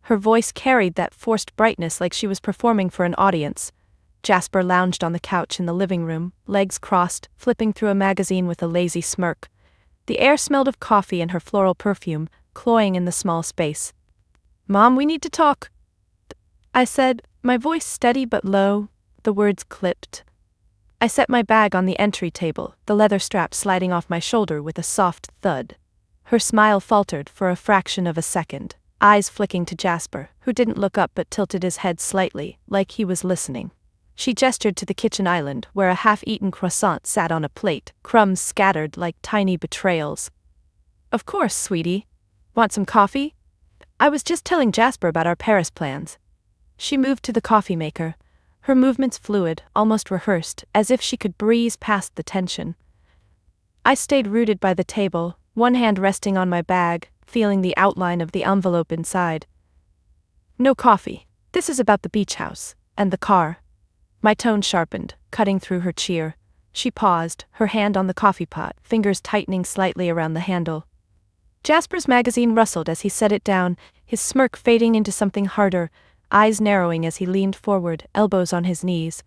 Her voice carried that forced brightness like she was performing for an audience. Jasper lounged on the couch in the living room, legs crossed, flipping through a magazine with a lazy smirk. The air smelled of coffee and her floral perfume, cloying in the small space. "Mom, we need to talk," I said, my voice steady but low, the words clipped. I set my bag on the entry table, the leather strap sliding off my shoulder with a soft thud. Her smile faltered for a fraction of a second, eyes flicking to Jasper, who didn't look up but tilted his head slightly, like he was listening. She gestured to the kitchen island, where a half-eaten croissant sat on a plate, crumbs scattered like tiny betrayals. "Of course, sweetie. Want some coffee? I was just telling Jasper about our Paris plans." She moved to the coffee maker, her movements fluid, almost rehearsed, as if she could breeze past the tension. I stayed rooted by the table, one hand resting on my bag, feeling the outline of the envelope inside. "No coffee. This is about the beach house, and the car." My tone sharpened, cutting through her cheer. She paused, her hand on the coffee pot, fingers tightening slightly around the handle. Jasper's magazine rustled as he set it down, his smirk fading into something harder, eyes narrowing as he leaned forward, elbows on his knees.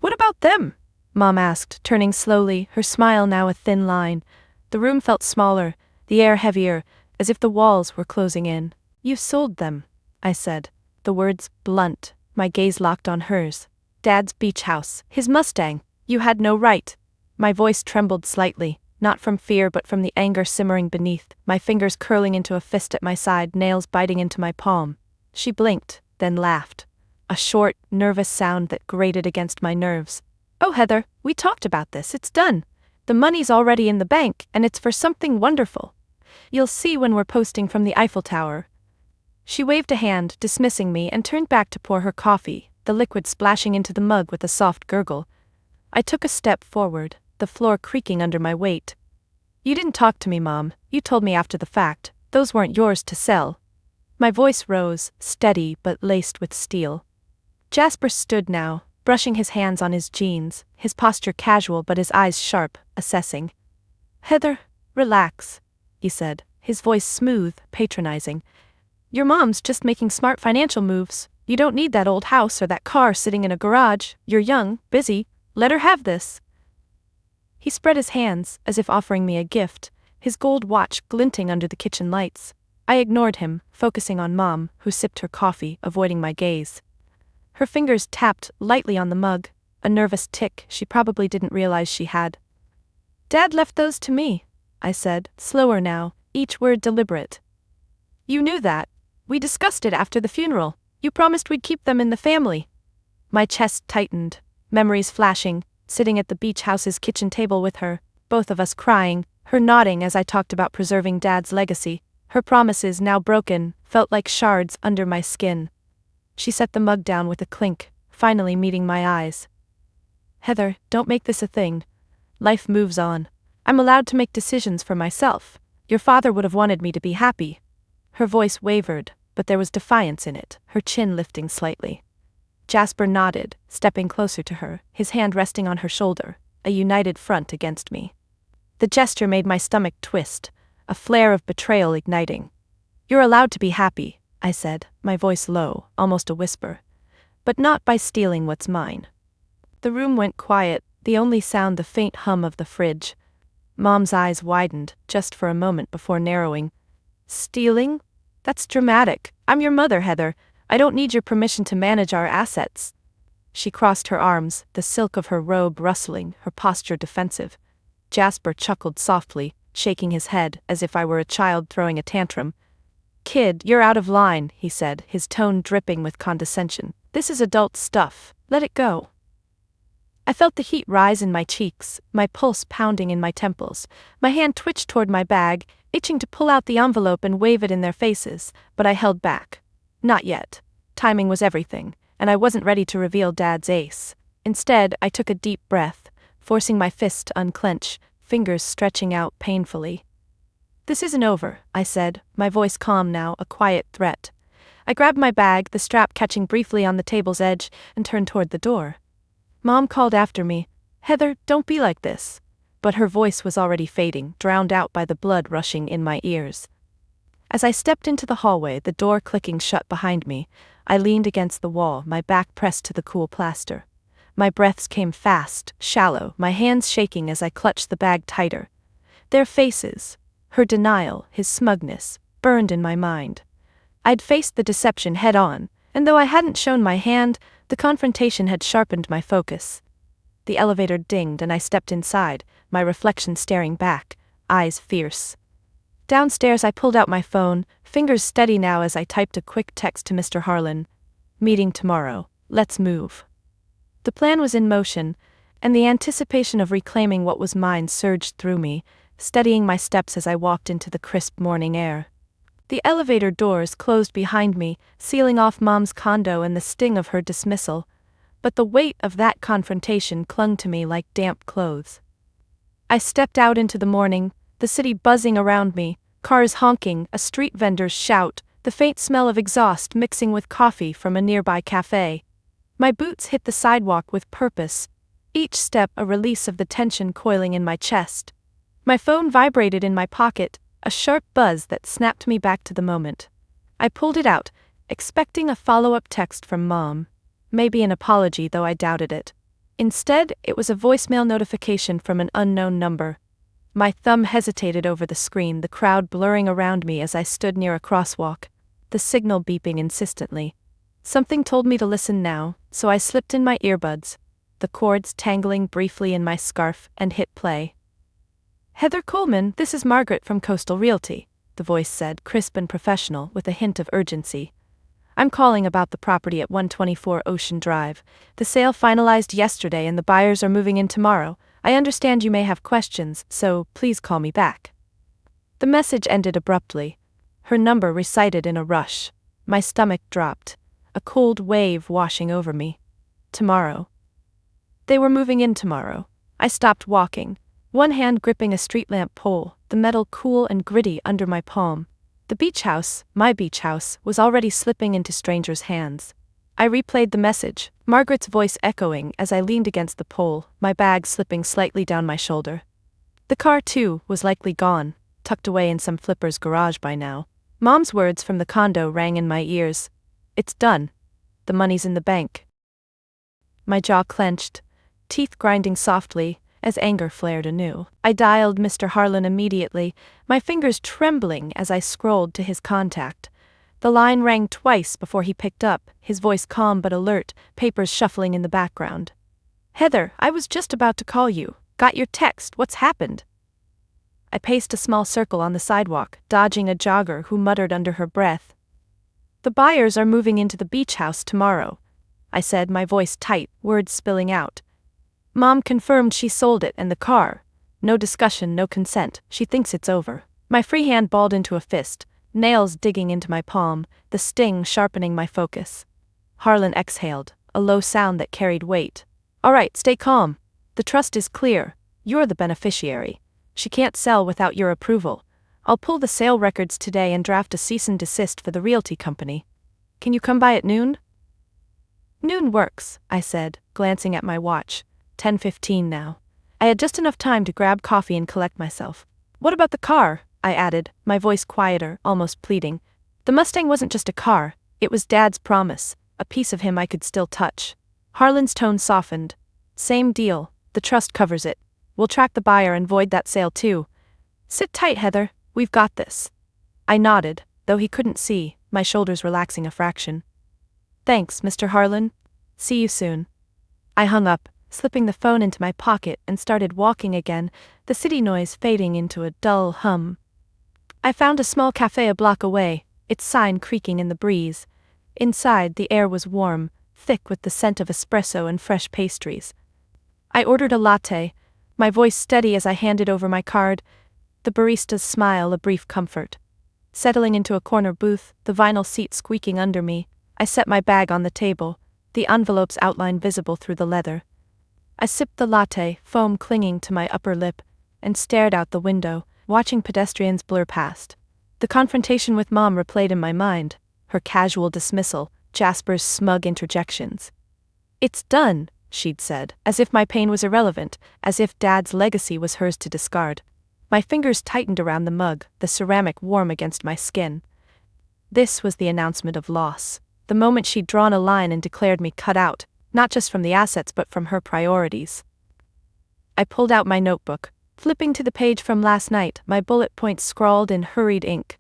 "What about them?" Mom asked, turning slowly, her smile now a thin line. The room felt smaller, the air heavier, as if the walls were closing in. "You sold them," I said, the words blunt, my gaze locked on hers. "Dad's beach house, his Mustang. You had no right." My voice trembled slightly, not from fear but from the anger simmering beneath, my fingers curling into a fist at my side, nails biting into my palm. She blinked, then laughed. A short, nervous sound that grated against my nerves. "Oh, Heather, we talked about this, it's done. The money's already in the bank, and it's for something wonderful. You'll see when we're posting from the Eiffel Tower." She waved a hand, dismissing me, and turned back to pour her coffee, the liquid splashing into the mug with a soft gurgle. I took a step forward, the floor creaking under my weight. "You didn't talk to me, Mom. You told me after the fact. Those weren't yours to sell." My voice rose, steady but laced with steel. Jasper stood now, brushing his hands on his jeans, his posture casual but his eyes sharp, assessing. "Heather, relax," he said, his voice smooth, patronizing. "Your mom's just making smart financial moves. You don't need that old house or that car sitting in a garage. You're young, busy. Let her have this." He spread his hands, as if offering me a gift, his gold watch glinting under the kitchen lights. I ignored him, focusing on Mom, who sipped her coffee, avoiding my gaze. Her fingers tapped lightly on the mug, a nervous tick she probably didn't realize she had. "Dad left those to me," I said, slower now, each word deliberate. "You knew that. We discussed it after the funeral. You promised we'd keep them in the family." My chest tightened, memories flashing, sitting at the beach house's kitchen table with her, both of us crying, her nodding as I talked about preserving Dad's legacy. Her promises, now broken, felt like shards under my skin. She set the mug down with a clink, finally meeting my eyes. "Heather, don't make this a thing. Life moves on. I'm allowed to make decisions for myself. Your father would have wanted me to be happy." Her voice wavered, but there was defiance in it, her chin lifting slightly. Jasper nodded, stepping closer to her, his hand resting on her shoulder, a united front against me. The gesture made my stomach twist, a flare of betrayal igniting. "You're allowed to be happy," I said, my voice low, almost a whisper. "But not by stealing what's mine." The room went quiet, the only sound the faint hum of the fridge. Mom's eyes widened, just for a moment before narrowing. "Stealing? That's dramatic. I'm your mother, Heather. I don't need your permission to manage our assets." She crossed her arms, the silk of her robe rustling, her posture defensive. Jasper chuckled softly, shaking his head as if I were a child throwing a tantrum. "Kid, you're out of line," he said, his tone dripping with condescension. "This is adult stuff. Let it go." I felt the heat rise in my cheeks, my pulse pounding in my temples. My hand twitched toward my bag, itching to pull out the envelope and wave it in their faces, but I held back. Not yet. Timing was everything, and I wasn't ready to reveal Dad's ace. Instead, I took a deep breath, forcing my fist to unclench, fingers stretching out painfully. "This isn't over," I said, my voice calm now, a quiet threat. I grabbed my bag, the strap catching briefly on the table's edge, and turned toward the door. Mom called after me, "Heather, don't be like this." But her voice was already fading, drowned out by the blood rushing in my ears. As I stepped into the hallway, the door clicking shut behind me, I leaned against the wall, my back pressed to the cool plaster. My breaths came fast, shallow, my hands shaking as I clutched the bag tighter. Their faces, her denial, his smugness, burned in my mind. I'd faced the deception head-on, and though I hadn't shown my hand, the confrontation had sharpened my focus. The elevator dinged and I stepped inside, my reflection staring back, eyes fierce. Downstairs I pulled out my phone, fingers steady now as I typed a quick text to Mr. Harlan. "Meeting tomorrow. Let's move." The plan was in motion, and the anticipation of reclaiming what was mine surged through me, steadying my steps as I walked into the crisp morning air. The elevator doors closed behind me, sealing off Mom's condo and the sting of her dismissal, but the weight of that confrontation clung to me like damp clothes. I stepped out into the morning, the city buzzing around me, cars honking, a street vendor's shout, the faint smell of exhaust mixing with coffee from a nearby cafe. My boots hit the sidewalk with purpose, each step a release of the tension coiling in my chest. My phone vibrated in my pocket, a sharp buzz that snapped me back to the moment. I pulled it out, expecting a follow-up text from Mom. Maybe an apology, though I doubted it. Instead, it was a voicemail notification from an unknown number. My thumb hesitated over the screen, the crowd blurring around me as I stood near a crosswalk, the signal beeping insistently. Something told me to listen now, so I slipped in my earbuds, the cords tangling briefly in my scarf, and hit play. "Heather Coleman, this is Margaret from Coastal Realty," the voice said, crisp and professional, with a hint of urgency. "I'm calling about the property at 124 Ocean Drive. The sale finalized yesterday and the buyers are moving in tomorrow. I understand you may have questions, so please call me back." The message ended abruptly. Her number recited in a rush. My stomach dropped, a cold wave washing over me. Tomorrow. They were moving in tomorrow. I stopped walking, one hand gripping a street lamp pole, the metal cool and gritty under my palm. The beach house, my beach house, was already slipping into strangers' hands. I replayed the message, Margaret's voice echoing as I leaned against the pole, my bag slipping slightly down my shoulder. The car, too, was likely gone, tucked away in some flipper's garage by now. Mom's words from the condo rang in my ears. "It's done. The money's in the bank." My jaw clenched, teeth grinding softly, as anger flared anew. I dialed Mr. Harlan immediately, my fingers trembling as I scrolled to his contact. The line rang twice before he picked up, his voice calm but alert, papers shuffling in the background. "Heather, I was just about to call you. Got your text, what's happened?" I paced a small circle on the sidewalk, dodging a jogger who muttered under her breath. "The buyers are moving into the beach house tomorrow," I said, my voice tight, words spilling out. "Mom confirmed she sold it and the car. No discussion, no consent, she thinks it's over." My free hand balled into a fist, nails digging into my palm, the sting sharpening my focus. Harlan exhaled, a low sound that carried weight. "All right, stay calm. The trust is clear. You're the beneficiary. She can't sell without your approval. I'll pull the sale records today and draft a cease and desist for the realty company. Can you come by at noon?" "Noon works," I said, glancing at my watch. 10:15 now. I had just enough time to grab coffee and collect myself. "What about the car?" I added, my voice quieter, almost pleading. The Mustang wasn't just a car, it was Dad's promise, a piece of him I could still touch. Harlan's tone softened. "Same deal, the trust covers it. We'll track the buyer and void that sale too. Sit tight, Heather, we've got this." I nodded, though he couldn't see, my shoulders relaxing a fraction. "Thanks, Mr. Harlan. See you soon." I hung up, slipping the phone into my pocket, and started walking again, the city noise fading into a dull hum. I found a small cafe a block away, its sign creaking in the breeze. Inside, the air was warm, thick with the scent of espresso and fresh pastries. I ordered a latte, my voice steady as I handed over my card, the barista's smile a brief comfort. Settling into a corner booth, the vinyl seat squeaking under me, I set my bag on the table, the envelope's outline visible through the leather. I sipped the latte, foam clinging to my upper lip, and stared out the window, watching pedestrians blur past. The confrontation with Mom replayed in my mind, her casual dismissal, Jasper's smug interjections. "It's done," she'd said, as if my pain was irrelevant, as if Dad's legacy was hers to discard. My fingers tightened around the mug, the ceramic warm against my skin. This was the announcement of loss, the moment she'd drawn a line and declared me cut out, not just from the assets but from her priorities. I pulled out my notebook, flipping to the page from last night, my bullet points scrawled in hurried ink.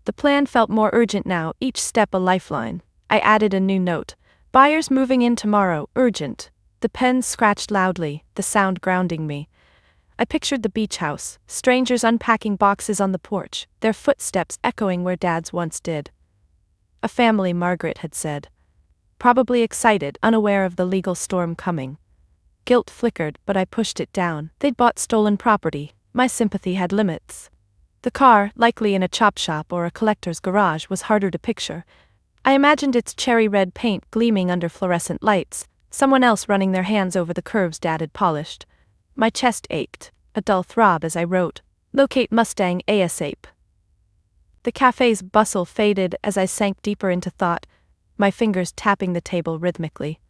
The plan felt more urgent now, each step a lifeline. I added a new note. "Buyers moving in tomorrow, urgent." The pen scratched loudly, the sound grounding me. I pictured the beach house, strangers unpacking boxes on the porch, their footsteps echoing where Dad's once did. A family, Margaret had said. Probably excited, unaware of the legal storm coming. Guilt flickered, but I pushed it down. They'd bought stolen property. My sympathy had limits. The car, likely in a chop shop or a collector's garage, was harder to picture. I imagined its cherry red paint gleaming under fluorescent lights, someone else running their hands over the curves Dad had polished. My chest ached, a dull throb as I wrote, "Locate Mustang ASAP." The cafe's bustle faded as I sank deeper into thought, my fingers tapping the table rhythmically.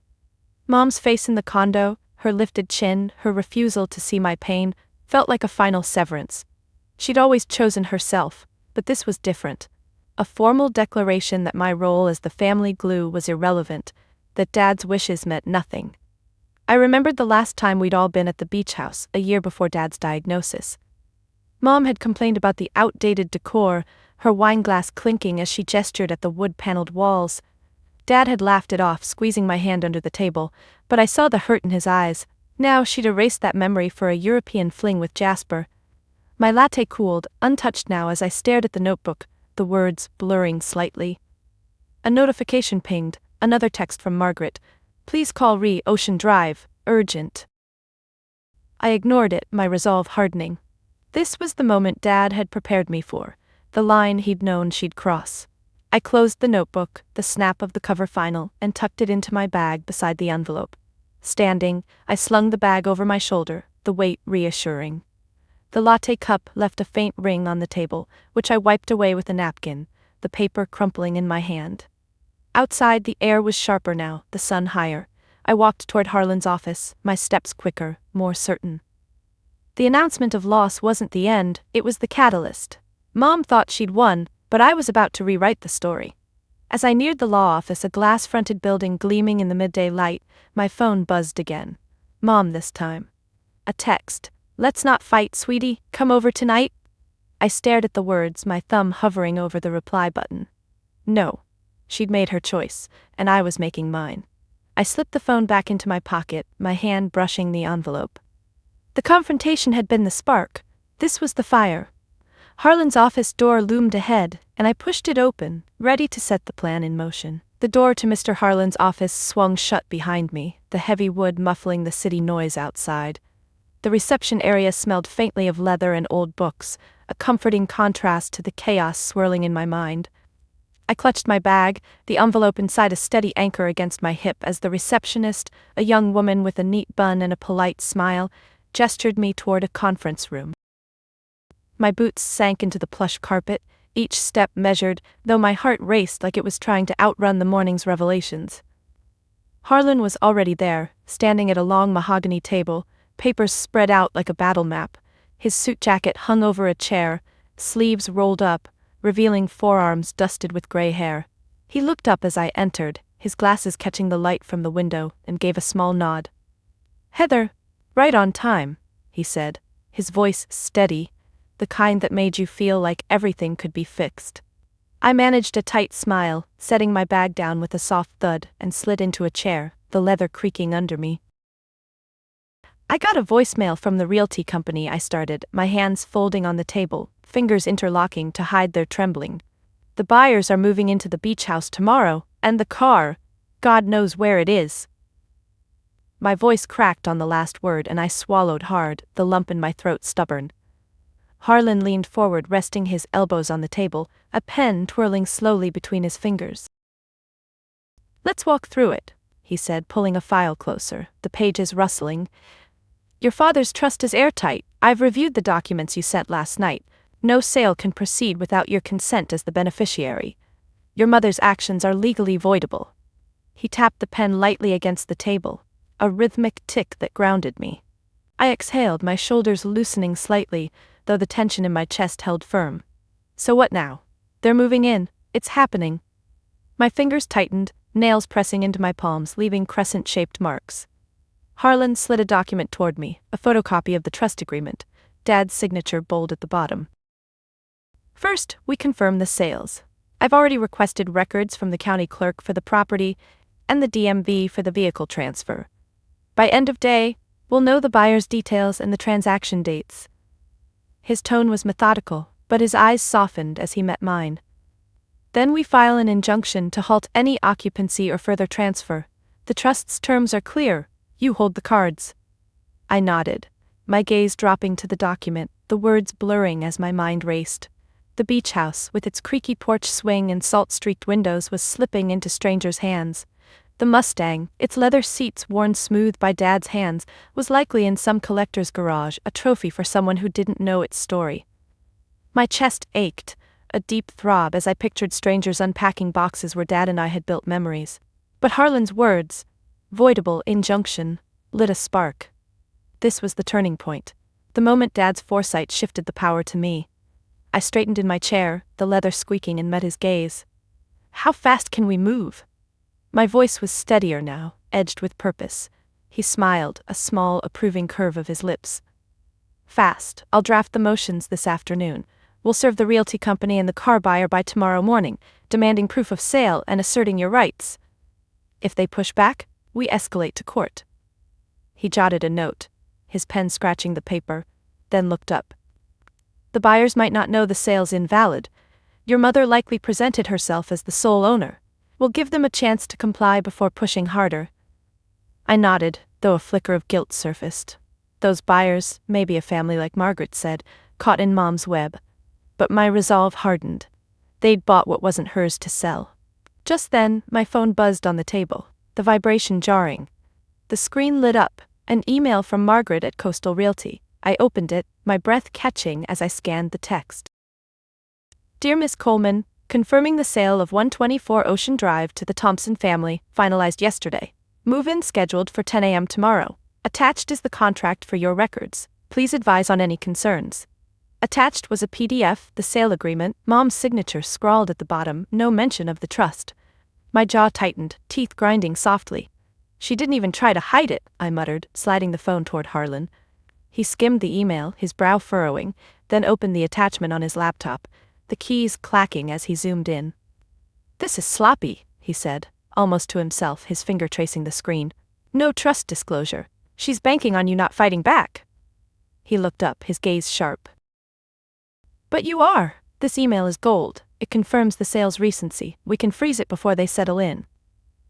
Mom's face in the condo, her lifted chin, her refusal to see my pain, felt like a final severance. She'd always chosen herself, but this was different. A formal declaration that my role as the family glue was irrelevant, that Dad's wishes meant nothing. I remembered the last time we'd all been at the beach house, a year before Dad's diagnosis. Mom had complained about the outdated decor, her wineglass clinking as she gestured at the wood-paneled walls. Dad had laughed it off, squeezing my hand under the table, but I saw the hurt in his eyes. Now she'd erased that memory for a European fling with Jasper. My latte cooled, untouched now as I stared at the notebook, the words blurring slightly. A notification pinged, another text from Margaret. "Please call Ocean Drive, urgent." I ignored it, my resolve hardening. This was the moment Dad had prepared me for, the line he'd known she'd cross. I closed the notebook, the snap of the cover final, and tucked it into my bag beside the envelope. Standing, I slung the bag over my shoulder, the weight reassuring. The latte cup left a faint ring on the table, which I wiped away with a napkin, the paper crumpling in my hand. Outside, the air was sharper now, the sun higher. I walked toward Harlan's office, my steps quicker, more certain. The announcement of loss wasn't the end, it was the catalyst. Mom thought she'd won, but I was about to rewrite the story. As I neared the law office, a glass-fronted building gleaming in the midday light, my phone buzzed again. Mom this time. A text. "Let's not fight, sweetie, come over tonight?" I stared at the words, my thumb hovering over the reply button. No. She'd made her choice, and I was making mine. I slipped the phone back into my pocket, my hand brushing the envelope. The confrontation had been the spark. This was the fire. Harlan's office door loomed ahead, and I pushed it open, ready to set the plan in motion. The door to Mr. Harlan's office swung shut behind me, the heavy wood muffling the city noise outside. The reception area smelled faintly of leather and old books, a comforting contrast to the chaos swirling in my mind. I clutched my bag, the envelope inside a steady anchor against my hip as the receptionist, a young woman with a neat bun and a polite smile, gestured me toward a conference room. My boots sank into the plush carpet, each step measured, though my heart raced like it was trying to outrun the morning's revelations. Harlan was already there, standing at a long mahogany table, papers spread out like a battle map. His suit jacket hung over a chair, sleeves rolled up, revealing forearms dusted with gray hair. He looked up as I entered, his glasses catching the light from the window, and gave a small nod. "Heather, right on time," he said, his voice steady, the kind that made you feel like everything could be fixed. I managed a tight smile, setting my bag down with a soft thud, and slid into a chair, the leather creaking under me. "I got a voicemail from the realty company," I started, my hands folding on the table, fingers interlocking to hide their trembling. "The buyers are moving into the beach house tomorrow, and the car, God knows where it is." My voice cracked on the last word and I swallowed hard, the lump in my throat stubborn. Harlan leaned forward, resting his elbows on the table, a pen twirling slowly between his fingers. "Let's walk through it," he said, pulling a file closer, the pages rustling. Your father's trust is airtight. I've reviewed the documents you sent last night. No sale can proceed without your consent as the beneficiary. Your mother's actions are legally voidable. He tapped the pen lightly against the table, a rhythmic tick that grounded me. I exhaled, my shoulders loosening slightly, though the tension in my chest held firm. So what now? They're moving in. It's happening. My fingers tightened, nails pressing into my palms, leaving crescent-shaped marks. Harlan slid a document toward me, a photocopy of the trust agreement, Dad's signature bold at the bottom. First, we confirm the sales. I've already requested records from the county clerk for the property and the DMV for the vehicle transfer. By end of day, we'll know the buyer's details and the transaction dates. His tone was methodical, but his eyes softened as he met mine. Then we file an injunction to halt any occupancy or further transfer. The trust's terms are clear. You hold the cards. I nodded, my gaze dropping to the document, the words blurring as my mind raced. The beach house, with its creaky porch swing and salt-streaked windows, was slipping into strangers' hands. The Mustang, its leather seats worn smooth by Dad's hands, was likely in some collector's garage, a trophy for someone who didn't know its story. My chest ached, a deep throb as I pictured strangers unpacking boxes where Dad and I had built memories. But Harlan's words, voidable injunction, lit a spark. This was the turning point. The moment Dad's foresight shifted the power to me. I straightened in my chair, the leather squeaking, and met his gaze. How fast can we move? My voice was steadier now, edged with purpose. He smiled, a small, approving curve of his lips. Fast. I'll draft the motions this afternoon. We'll serve the realty company and the car buyer by tomorrow morning, demanding proof of sale and asserting your rights. If they push back, we escalate to court. He jotted a note, his pen scratching the paper, then looked up. The buyers might not know the sale's invalid. Your mother likely presented herself as the sole owner. We'll give them a chance to comply before pushing harder. I nodded, though a flicker of guilt surfaced. Those buyers, maybe a family like Margaret said, caught in Mom's web. But my resolve hardened. They'd bought what wasn't hers to sell. Just then, my phone buzzed on the table, the vibration jarring. The screen lit up, an email from Margaret at Coastal Realty. I opened it, my breath catching as I scanned the text. Dear Miss Coleman, confirming the sale of 124 Ocean Drive to the Thompson family, finalized yesterday. Move-in scheduled for 10 a.m. tomorrow. Attached is the contract for your records. Please advise on any concerns. Attached was a PDF, the sale agreement, Mom's signature scrawled at the bottom, no mention of the trust. My jaw tightened, teeth grinding softly. She didn't even try to hide it, I muttered, sliding the phone toward Harlan. He skimmed the email, his brow furrowing, then opened the attachment on his laptop, the keys clacking as he zoomed in. This is sloppy, he said, almost to himself, his finger tracing the screen. No trust disclosure. She's banking on you not fighting back. He looked up, his gaze sharp. But you are. This email is gold. It confirms the sale's recency. We can freeze it before they settle in.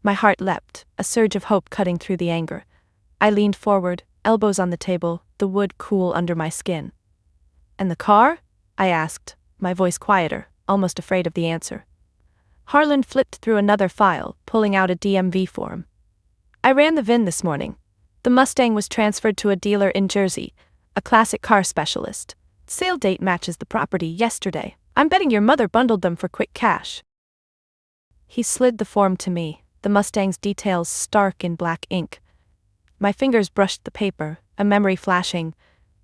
My heart leapt, a surge of hope cutting through the anger. I leaned forward, elbows on the table, the wood cool under my skin. And the car? I asked, my voice quieter, almost afraid of the answer. Harlan flipped through another file, pulling out a DMV form. I ran the VIN this morning. The Mustang was transferred to a dealer in Jersey, a classic car specialist. Sale date matches the property yesterday. I'm betting your mother bundled them for quick cash. He slid the form to me, the Mustang's details stark in black ink. My fingers brushed the paper, a memory flashing.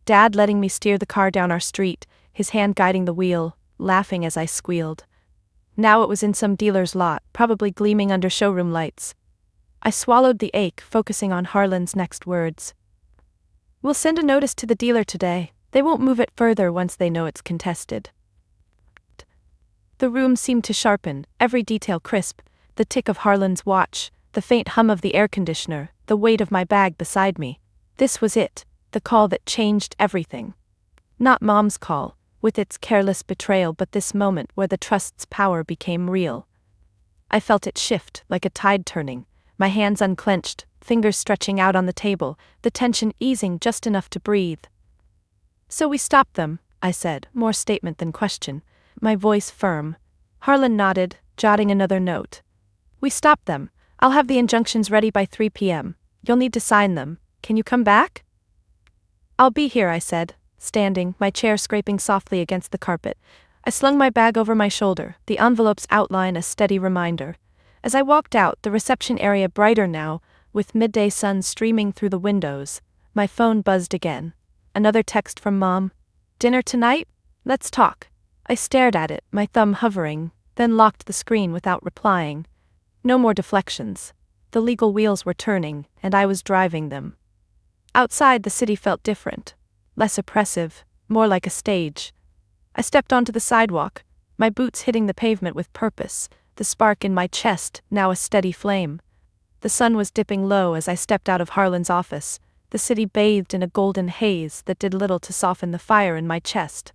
Dad letting me steer the car down our street, his hand guiding the wheel, laughing as I squealed. Now it was in some dealer's lot, probably gleaming under showroom lights. I swallowed the ache, focusing on Harlan's next words. We'll send a notice to the dealer today. They won't move it further once they know it's contested. The room seemed to sharpen, every detail crisp, the tick of Harlan's watch, the faint hum of the air conditioner, the weight of my bag beside me. This was it, the call that changed everything. Not Mom's call, with its careless betrayal, but this moment where the trust's power became real. I felt it shift, like a tide turning, my hands unclenched, fingers stretching out on the table, the tension easing just enough to breathe. So we stopped them, I said, more statement than question, my voice firm. Harlan nodded, jotting another note. We stopped them. I'll have the injunctions ready by 3 p.m. You'll need to sign them. Can you come back? I'll be here, I said, standing, my chair scraping softly against the carpet. I slung my bag over my shoulder, the envelope's outline a steady reminder. As I walked out, the reception area brighter now, with midday sun streaming through the windows, my phone buzzed again. Another text from Mom. Dinner tonight? Let's talk. I stared at it, my thumb hovering, then locked the screen without replying. No more deflections. The legal wheels were turning, and I was driving them. Outside, the city felt different. Less oppressive, more like a stage. I stepped onto the sidewalk, my boots hitting the pavement with purpose, the spark in my chest now a steady flame. The sun was dipping low as I stepped out of Harlan's office, the city bathed in a golden haze that did little to soften the fire in my chest.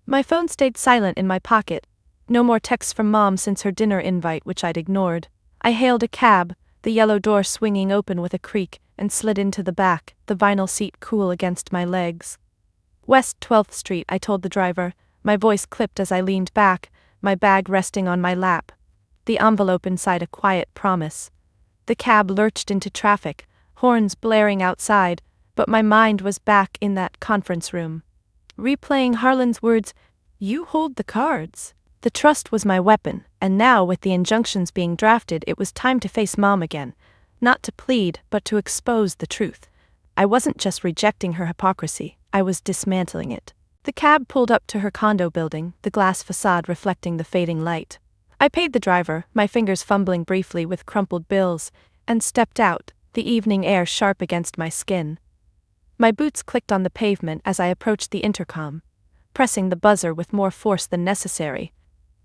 My phone stayed silent in my pocket. No more texts from Mom since her dinner invite, which I'd ignored. I hailed a cab, the yellow door swinging open with a creak, and slid into the back, the vinyl seat cool against my legs. West 12th Street, I told the driver, my voice clipped as I leaned back, my bag resting on my lap. The envelope inside a quiet promise. The cab lurched into traffic, horns blaring outside, but my mind was back in that conference room. Replaying Harlan's words, "You hold the cards." The trust was my weapon, and now with the injunctions being drafted, it was time to face Mom again. Not to plead, but to expose the truth. I wasn't just rejecting her hypocrisy, I was dismantling it. The cab pulled up to her condo building, the glass facade reflecting the fading light. I paid the driver, my fingers fumbling briefly with crumpled bills, and stepped out, the evening air sharp against my skin. My boots clicked on the pavement as I approached the intercom, pressing the buzzer with more force than necessary.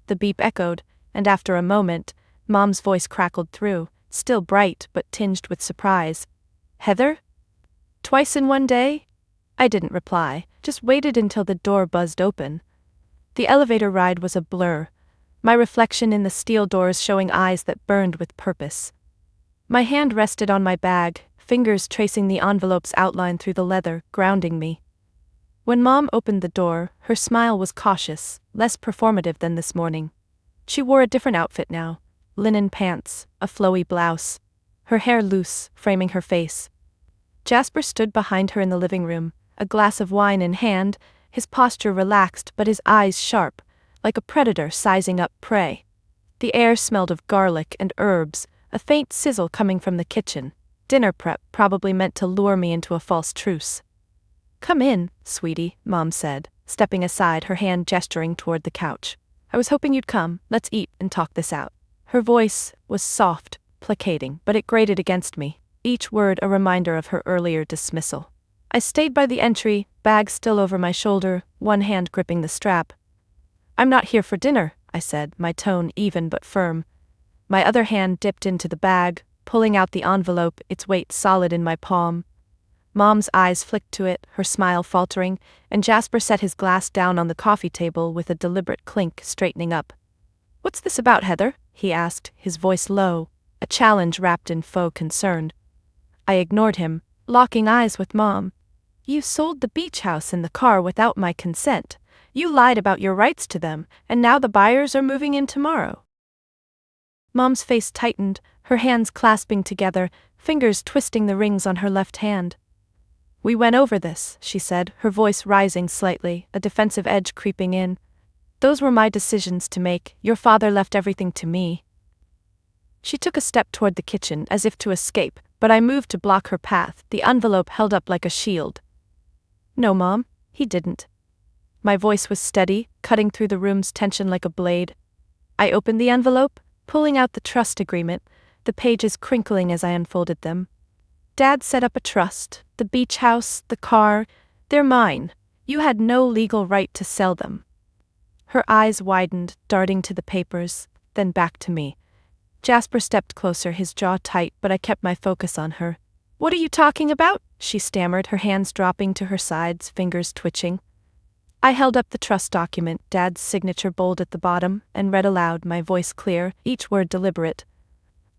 The beep echoed, and after a moment, Mom's voice crackled through, still bright but tinged with surprise. "Heather? Twice in one day?" I didn't reply, just waited until the door buzzed open. The elevator ride was a blur, my reflection in the steel doors showing eyes that burned with purpose. My hand rested on my bag, fingers tracing the envelope's outline through the leather, grounding me. When Mom opened the door, her smile was cautious, less performative than this morning. She wore a different outfit now, linen pants, a flowy blouse, her hair loose, framing her face. Jasper stood behind her in the living room, a glass of wine in hand, his posture relaxed but his eyes sharp, like a predator sizing up prey. The air smelled of garlic and herbs, a faint sizzle coming from the kitchen. Dinner prep probably meant to lure me into a false truce. "Come in, sweetie," Mom said, stepping aside, her hand gesturing toward the couch. "I was hoping you'd come, let's eat and talk this out." Her voice was soft, placating, but it grated against me, each word a reminder of her earlier dismissal. I stayed by the entry, bag still over my shoulder, one hand gripping the strap. "I'm not here for dinner," I said, my tone even but firm. My other hand dipped into the bag, pulling out the envelope, its weight solid in my palm. Mom's eyes flicked to it, her smile faltering, and Jasper set his glass down on the coffee table with a deliberate clink, straightening up. "What's this about, Heather?" he asked, his voice low, a challenge wrapped in faux concern. I ignored him, locking eyes with Mom. "You sold the beach house and the car without my consent. You lied about your rights to them, and now the buyers are moving in tomorrow." Mom's face tightened, her hands clasping together, fingers twisting the rings on her left hand. "We went over this," she said, her voice rising slightly, a defensive edge creeping in. "Those were my decisions to make. Your father left everything to me." She took a step toward the kitchen, as if to escape, but I moved to block her path, the envelope held up like a shield. "No, Mom, he didn't." My voice was steady, cutting through the room's tension like a blade. I opened the envelope, pulling out the trust agreement, the pages crinkling as I unfolded them. "Dad set up a trust. The beach house, the car, they're mine. You had no legal right to sell them." Her eyes widened, darting to the papers, then back to me. Jasper stepped closer, his jaw tight, but I kept my focus on her. "What are you talking about?" she stammered, her hands dropping to her sides, fingers twitching. I held up the trust document, Dad's signature bold at the bottom, and read aloud, my voice clear, each word deliberate.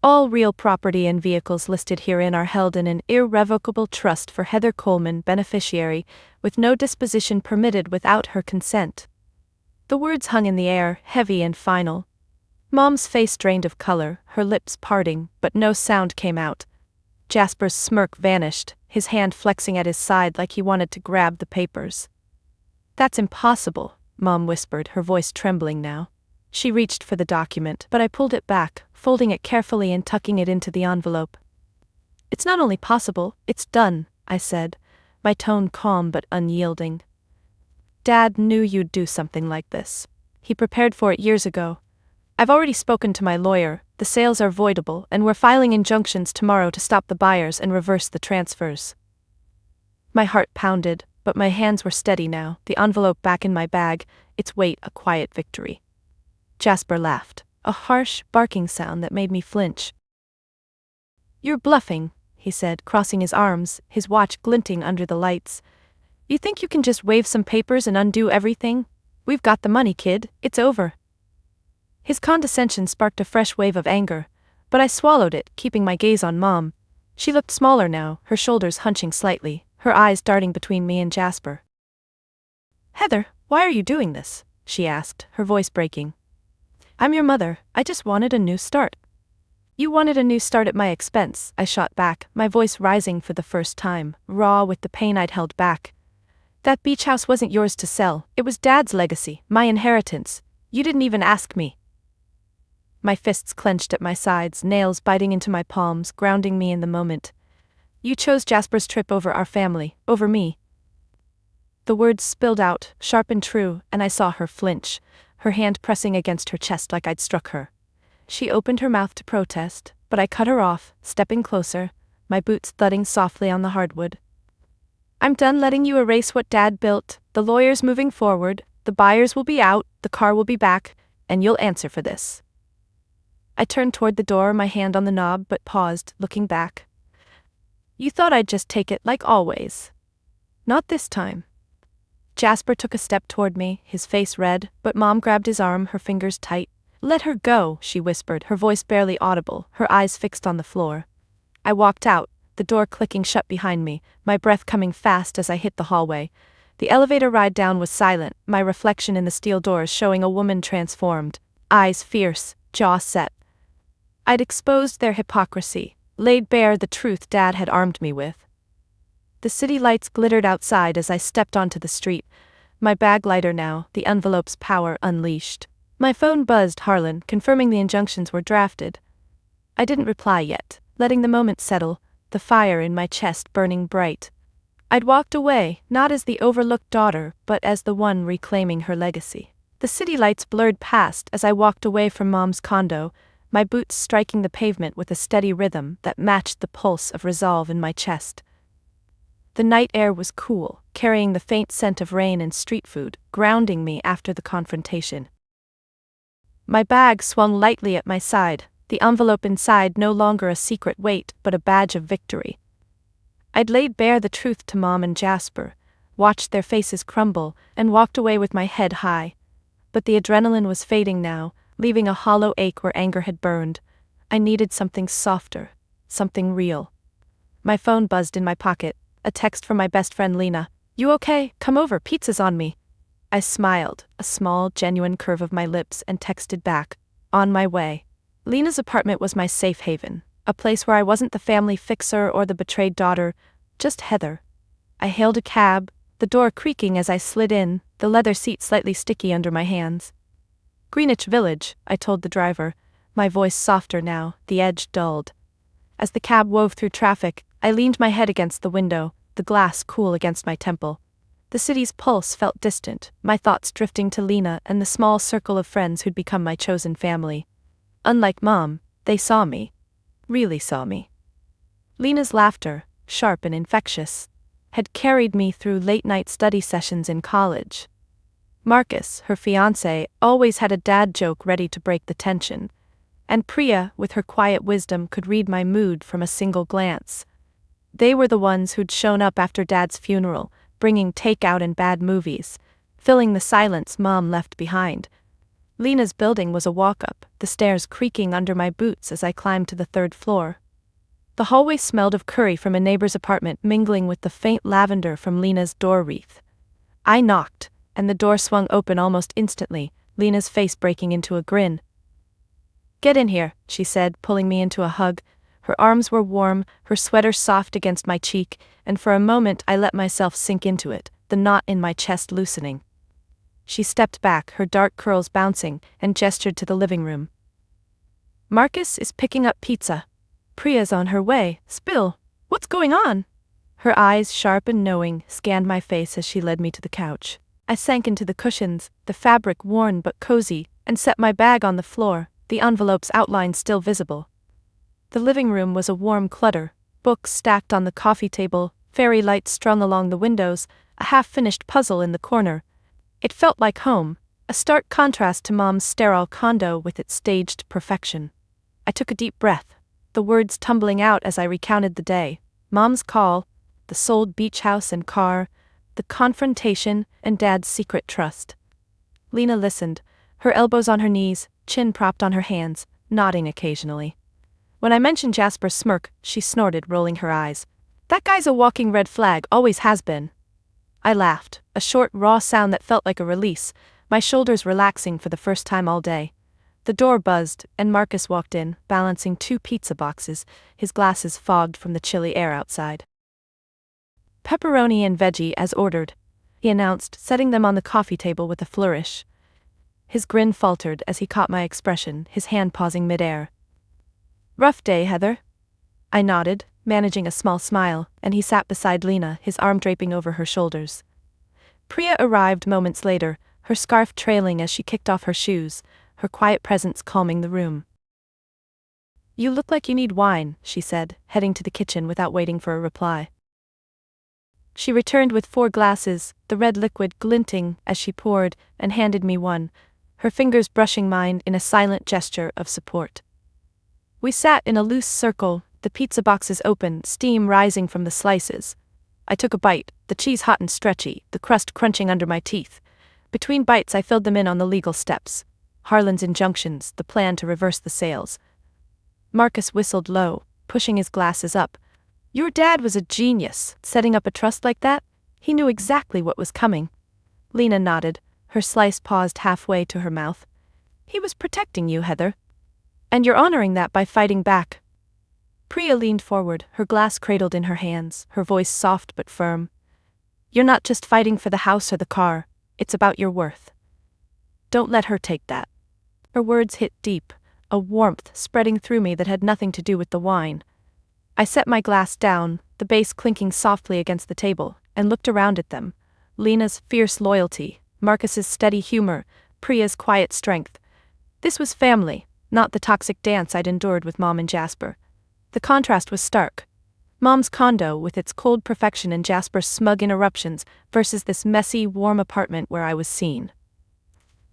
"All real property and vehicles listed herein are held in an irrevocable trust for Heather Coleman, beneficiary, with no disposition permitted without her consent." The words hung in the air, heavy and final. Mom's face drained of color, her lips parting, but no sound came out. Jasper's smirk vanished, his hand flexing at his side like he wanted to grab the papers. "That's impossible," Mom whispered, her voice trembling now. She reached for the document, but I pulled it back, folding it carefully and tucking it into the envelope. "It's not only possible, it's done," I said, my tone calm but unyielding. "Dad knew you'd do something like this. He prepared for it years ago. I've already spoken to my lawyer, the sales are voidable, and we're filing injunctions tomorrow to stop the buyers and reverse the transfers." My heart pounded, but my hands were steady now, the envelope back in my bag, its weight a quiet victory. Jasper laughed, a harsh, barking sound that made me flinch. "You're bluffing," he said, crossing his arms, his watch glinting under the lights. "You think you can just wave some papers and undo everything? We've got the money, kid, it's over." His condescension sparked a fresh wave of anger, but I swallowed it, keeping my gaze on Mom. She looked smaller now, her shoulders hunching slightly, her eyes darting between me and Jasper. "Heather, why are you doing this?" she asked, her voice breaking. "I'm your mother, I just wanted a new start." "You wanted a new start at my expense," I shot back, my voice rising for the first time, raw with the pain I'd held back. "That beach house wasn't yours to sell, it was Dad's legacy, my inheritance. You didn't even ask me." My fists clenched at my sides, nails biting into my palms, grounding me in the moment. "You chose Jasper's trip over our family, over me." The words spilled out, sharp and true, and I saw her flinch, her hand pressing against her chest like I'd struck her. She opened her mouth to protest, but I cut her off, stepping closer, my boots thudding softly on the hardwood. "I'm done letting you erase what Dad built. The lawyer's moving forward, the buyers will be out, the car will be back, and you'll answer for this." I turned toward the door, my hand on the knob, but paused, looking back. "You thought I'd just take it like always. Not this time." Jasper took a step toward me, his face red, but Mom grabbed his arm, her fingers tight. "Let her go," she whispered, her voice barely audible, her eyes fixed on the floor. I walked out, the door clicking shut behind me, my breath coming fast as I hit the hallway. The elevator ride down was silent, my reflection in the steel doors showing a woman transformed, eyes fierce, jaw set. I'd exposed their hypocrisy, laid bare the truth Dad had armed me with. The city lights glittered outside as I stepped onto the street, my bag lighter now, the envelope's power unleashed. My phone buzzed Harlan, confirming the injunctions were drafted. I didn't reply yet, letting the moment settle, the fire in my chest burning bright. I'd walked away, not as the overlooked daughter, but as the one reclaiming her legacy. The city lights blurred past as I walked away from Mom's condo, my boots striking the pavement with a steady rhythm that matched the pulse of resolve in my chest. The night air was cool, carrying the faint scent of rain and street food, grounding me after the confrontation. My bag swung lightly at my side, the envelope inside no longer a secret weight but a badge of victory. I'd laid bare the truth to Mom and Jasper, watched their faces crumble, and walked away with my head high. But the adrenaline was fading now, leaving a hollow ache where anger had burned. I needed something softer, something real. My phone buzzed in my pocket, a text from my best friend Lena. "You okay? Come over, pizza's on me." I smiled, a small, genuine curve of my lips, and texted back, "On my way." Lena's apartment was my safe haven, a place where I wasn't the family fixer or the betrayed daughter, just Heather. I hailed a cab, the door creaking as I slid in, the leather seat slightly sticky under my hands. "Greenwich Village," I told the driver, my voice softer now, the edge dulled. As the cab wove through traffic, I leaned my head against the window, the glass cool against my temple. The city's pulse felt distant, my thoughts drifting to Lena and the small circle of friends who'd become my chosen family. Unlike Mom, they saw me. Really saw me. Lena's laughter, sharp and infectious, had carried me through late-night study sessions in college. Marcus, her fiancé, always had a dad joke ready to break the tension. And Priya, with her quiet wisdom, could read my mood from a single glance. They were the ones who'd shown up after Dad's funeral, bringing takeout and bad movies, filling the silence Mom left behind. Lena's building was a walk-up, the stairs creaking under my boots as I climbed to the 3rd floor. The hallway smelled of curry from a neighbor's apartment mingling with the faint lavender from Lena's door wreath. I knocked, and the door swung open almost instantly, Lena's face breaking into a grin. Get in here, she said, pulling me into a hug. Her arms were warm, her sweater soft against my cheek, and for a moment I let myself sink into it, the knot in my chest loosening. She stepped back, her dark curls bouncing, and gestured to the living room. Marcus is picking up pizza. Priya's on her way. Spill. What's going on? Her eyes, sharp and knowing, scanned my face as she led me to the couch. I sank into the cushions, the fabric worn but cozy, and set my bag on the floor, the envelope's outline still visible. The living room was a warm clutter, books stacked on the coffee table, fairy lights strung along the windows, a half-finished puzzle in the corner. It felt like home, a stark contrast to Mom's sterile condo with its staged perfection. I took a deep breath, the words tumbling out as I recounted the day. Mom's call, the sold beach house and car, the confrontation, and Dad's secret trust. Lena listened, her elbows on her knees, chin propped on her hands, nodding occasionally. When I mentioned Jasper's smirk, she snorted, rolling her eyes. That guy's a walking red flag, always has been. I laughed, a short, raw sound that felt like a release, my shoulders relaxing for the first time all day. The door buzzed, and Marcus walked in, balancing 2 pizza boxes, his glasses fogged from the chilly air outside. Pepperoni and veggie as ordered, he announced, setting them on the coffee table with a flourish. His grin faltered as he caught my expression, his hand pausing midair. Rough day, Heather? I nodded, managing a small smile, and he sat beside Lena, his arm draping over her shoulders. Priya arrived moments later, her scarf trailing as she kicked off her shoes, her quiet presence calming the room. You look like you need wine, she said, heading to the kitchen without waiting for a reply. She returned with 4 glasses, the red liquid glinting as she poured, and handed me one, her fingers brushing mine in a silent gesture of support. We sat in a loose circle, the pizza boxes open, steam rising from the slices. I took a bite, the cheese hot and stretchy, the crust crunching under my teeth. Between bites I filled them in on the legal steps. Harlan's injunctions, the plan to reverse the sales. Marcus whistled low, pushing his glasses up. Your dad was a genius, setting up a trust like that. He knew exactly what was coming. Lena nodded, her slice paused halfway to her mouth. He was protecting you, Heather. And you're honoring that by fighting back. Priya leaned forward, her glass cradled in her hands, her voice soft but firm. You're not just fighting for the house or the car, it's about your worth. Don't let her take that. Her words hit deep, a warmth spreading through me that had nothing to do with the wine. I set my glass down, the base clinking softly against the table, and looked around at them. Lena's fierce loyalty, Marcus's steady humor, Priya's quiet strength. This was family, not the toxic dance I'd endured with Mom and Jasper. The contrast was stark. Mom's condo with its cold perfection and Jasper's smug interruptions versus this messy, warm apartment where I was seen.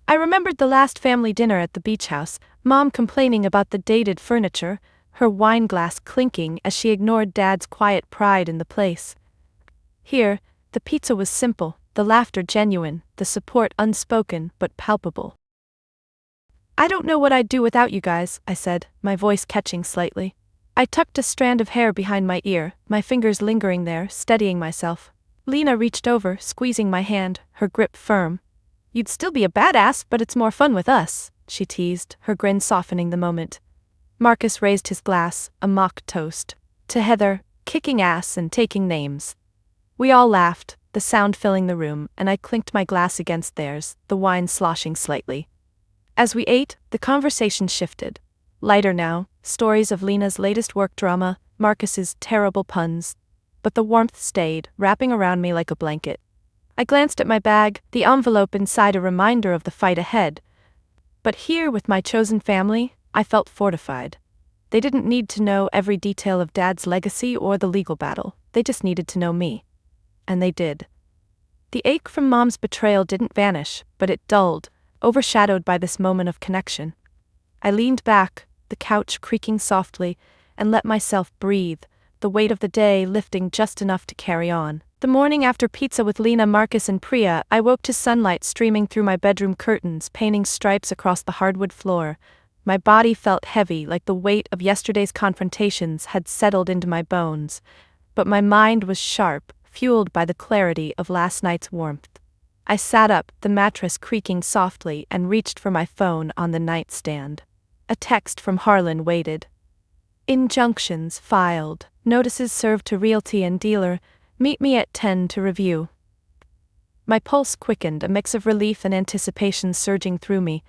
I remembered the last family dinner at the beach house, Mom complaining about the dated furniture, her wine glass clinking as she ignored Dad's quiet pride in the place. Here, the pizza was simple, the laughter genuine, the support unspoken but palpable. I don't know what I'd do without you guys, I said, my voice catching slightly. I tucked a strand of hair behind my ear, my fingers lingering there, steadying myself. Lena reached over, squeezing my hand, her grip firm. You'd still be a badass, but it's more fun with us, she teased, her grin softening the moment. Marcus raised his glass, a mock toast. To Heather, kicking ass and taking names. We all laughed, the sound filling the room, and I clinked my glass against theirs, the wine sloshing slightly. As we ate, the conversation shifted. Lighter now, stories of Lena's latest work drama, Marcus's terrible puns. But the warmth stayed, wrapping around me like a blanket. I glanced at my bag, the envelope inside a reminder of the fight ahead. But here with my chosen family, I felt fortified. They didn't need to know every detail of Dad's legacy or the legal battle, they just needed to know me. And they did. The ache from Mom's betrayal didn't vanish, but it dulled, overshadowed by this moment of connection. I leaned back, the couch creaking softly, and let myself breathe, the weight of the day lifting just enough to carry on. The morning after pizza with Lena, Marcus and Priya, I woke to sunlight streaming through my bedroom curtains, painting stripes across the hardwood floor. My body felt heavy, like the weight of yesterday's confrontations had settled into my bones, but my mind was sharp, fueled by the clarity of last night's warmth. I sat up, the mattress creaking softly, and reached for my phone on the nightstand. A text from Harlan waited. Injunctions filed. Notices served to realty and dealer. Meet me at 10 to review. My pulse quickened, a mix of relief and anticipation surging through me.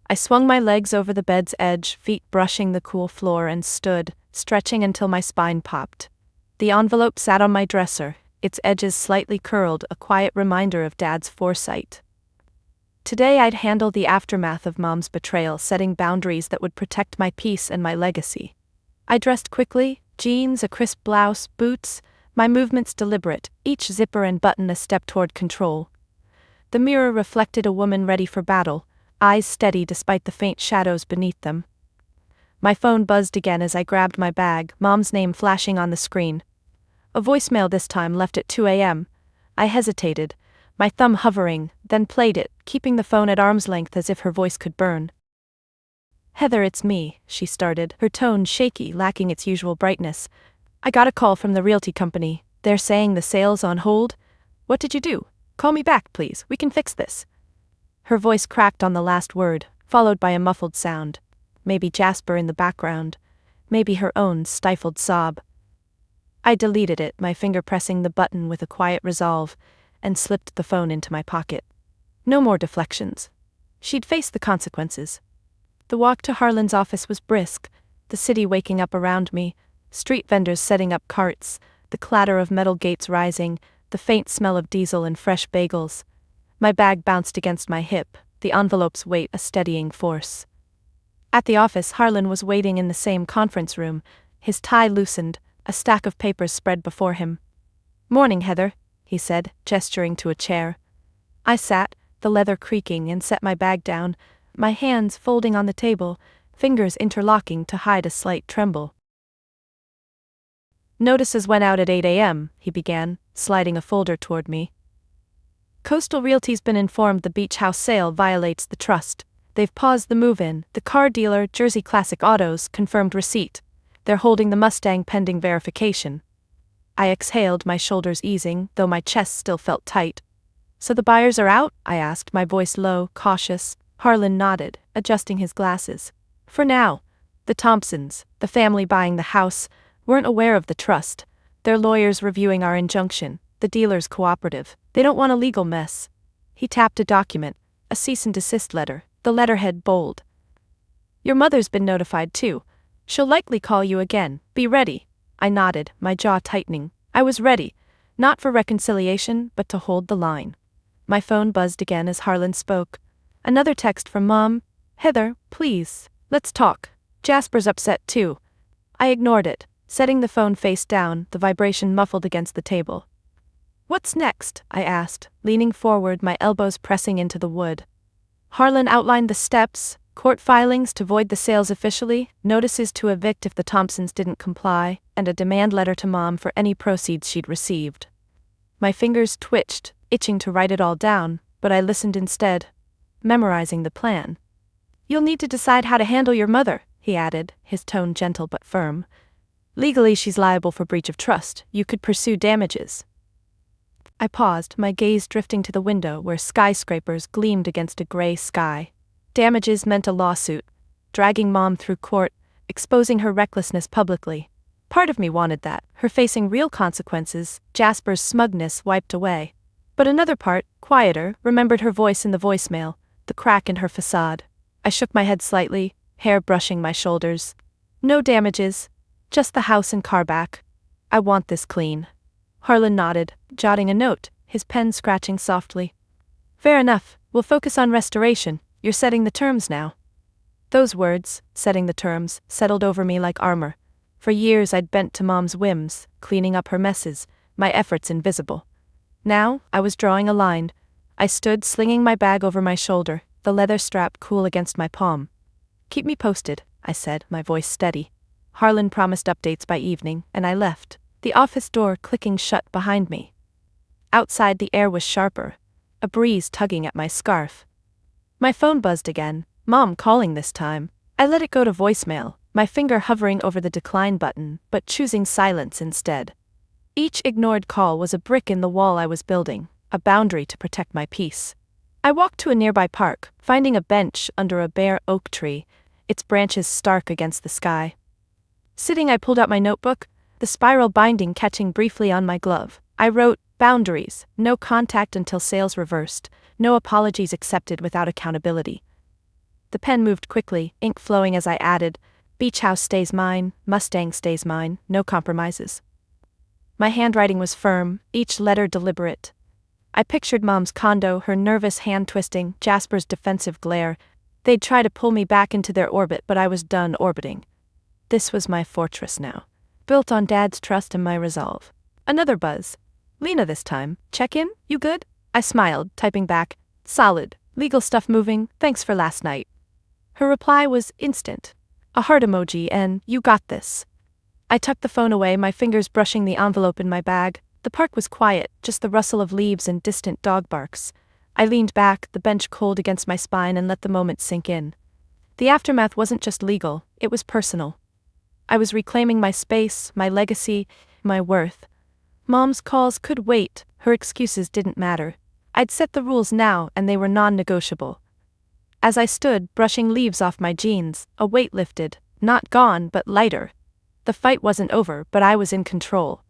I swung my legs over the bed's edge, feet brushing the cool floor, and stood, stretching until my spine popped. The envelope sat on my dresser, its edges slightly curled, a quiet reminder of Dad's foresight. Today I'd handle the aftermath of Mom's betrayal, setting boundaries that would protect my peace and my legacy. I dressed quickly, jeans, a crisp blouse, boots, my movements deliberate, each zipper and button a step toward control. The mirror reflected a woman ready for battle, eyes steady despite the faint shadows beneath them. My phone buzzed again as I grabbed my bag, Mom's name flashing on the screen. A voicemail this time, left at 2 a.m. I hesitated, my thumb hovering, then played it, keeping the phone at arm's length as if her voice could burn. Heather, it's me, she started, her tone shaky, lacking its usual brightness. I got a call from the realty company. They're saying the sale's on hold. What did you do? Call me back, please. We can fix this. Her voice cracked on the last word, followed by a muffled sound. Maybe Jasper in the background. Maybe her own stifled sob. I deleted it, my finger pressing the button with a quiet resolve, and slipped the phone into my pocket. No more deflections. She'd face the consequences. The walk to Harlan's office was brisk, the city waking up around me, street vendors setting up carts, the clatter of metal gates rising, the faint smell of diesel and fresh bagels. My bag bounced against my hip, the envelope's weight a steadying force. At the office, Harlan was waiting in the same conference room, his tie loosened, a stack of papers spread before him. Morning, Heather, he said, gesturing to a chair. I sat, the leather creaking, and set my bag down, my hands folding on the table, fingers interlocking to hide a slight tremble. Notices went out at 8 a.m., he began, sliding a folder toward me. Coastal Realty's been informed the beach house sale violates the trust. They've paused the move-in. The car dealer, Jersey Classic Autos, confirmed receipt. They're holding the Mustang pending verification. I exhaled, my shoulders easing, though my chest still felt tight. So the buyers are out? I asked, my voice low, cautious. Harlan nodded, adjusting his glasses. For now. The Thompsons, the family buying the house, weren't aware of the trust. Their lawyers reviewing our injunction, the dealer's cooperative. They don't want a legal mess. He tapped a document, a cease and desist letter, the letterhead bold. Your mother's been notified too. She'll likely call you again. Be ready. I nodded, my jaw tightening. I was ready, not for reconciliation, but to hold the line. My phone buzzed again as Harlan spoke. Another text from Mom. Heather, please, let's talk. Jasper's upset too. I ignored it, setting the phone face down, the vibration muffled against the table. What's next? I asked, leaning forward, my elbows pressing into the wood. Harlan outlined the steps, court filings to void the sales officially, notices to evict if the Thompsons didn't comply, and a demand letter to Mom for any proceeds she'd received. My fingers twitched, itching to write it all down, but I listened instead, memorizing the plan. You'll need to decide how to handle your mother, he added, his tone gentle but firm. Legally, she's liable for breach of trust. You could pursue damages. I paused, my gaze drifting to the window where skyscrapers gleamed against a gray sky. Damages meant a lawsuit, dragging Mom through court, exposing her recklessness publicly. Part of me wanted that, her facing real consequences, Jasper's smugness wiped away. But another part, quieter, remembered her voice in the voicemail, the crack in her facade. I shook my head slightly, hair brushing my shoulders. No damages, just the house and car back. I want this clean. Harlan nodded, jotting a note, his pen scratching softly. Fair enough, we'll focus on restoration. You're setting the terms now. Those words, setting the terms, settled over me like armor. For years I'd bent to Mom's whims, cleaning up her messes, my efforts invisible. Now, I was drawing a line. I stood slinging my bag over my shoulder, the leather strap cool against my palm. Keep me posted, I said, my voice steady. Harlan promised updates by evening, and I left, the office door clicking shut behind me. Outside the air was sharper, a breeze tugging at my scarf. My phone buzzed again, Mom calling this time. I let it go to voicemail, my finger hovering over the decline button, but choosing silence instead. Each ignored call was a brick in the wall I was building, a boundary to protect my peace. I walked to a nearby park, finding a bench under a bare oak tree, its branches stark against the sky. Sitting, I pulled out my notebook, the spiral binding catching briefly on my glove. I wrote, "Boundaries, no contact until sales reversed, no apologies accepted without accountability." The pen moved quickly, ink flowing as I added, "Beach house stays mine, Mustang stays mine, no compromises." My handwriting was firm, each letter deliberate. I pictured Mom's condo, her nervous hand twisting, Jasper's defensive glare. They'd try to pull me back into their orbit, but I was done orbiting. This was my fortress now, built on Dad's trust and my resolve. Another buzz. "Lena this time. Check in? You good?" I smiled, typing back, "Solid. Legal stuff moving, thanks for last night." Her reply was instant. A heart emoji and, "You got this." I tucked the phone away, my fingers brushing the envelope in my bag. The park was quiet, just the rustle of leaves and distant dog barks. I leaned back, the bench cold against my spine, and let the moment sink in. The aftermath wasn't just legal, it was personal. I was reclaiming my space, my legacy, my worth. Mom's calls could wait, her excuses didn't matter. I'd set the rules now, and they were non-negotiable. As I stood, brushing leaves off my jeans, a weight lifted, not gone, but lighter. The fight wasn't over, but I was in control.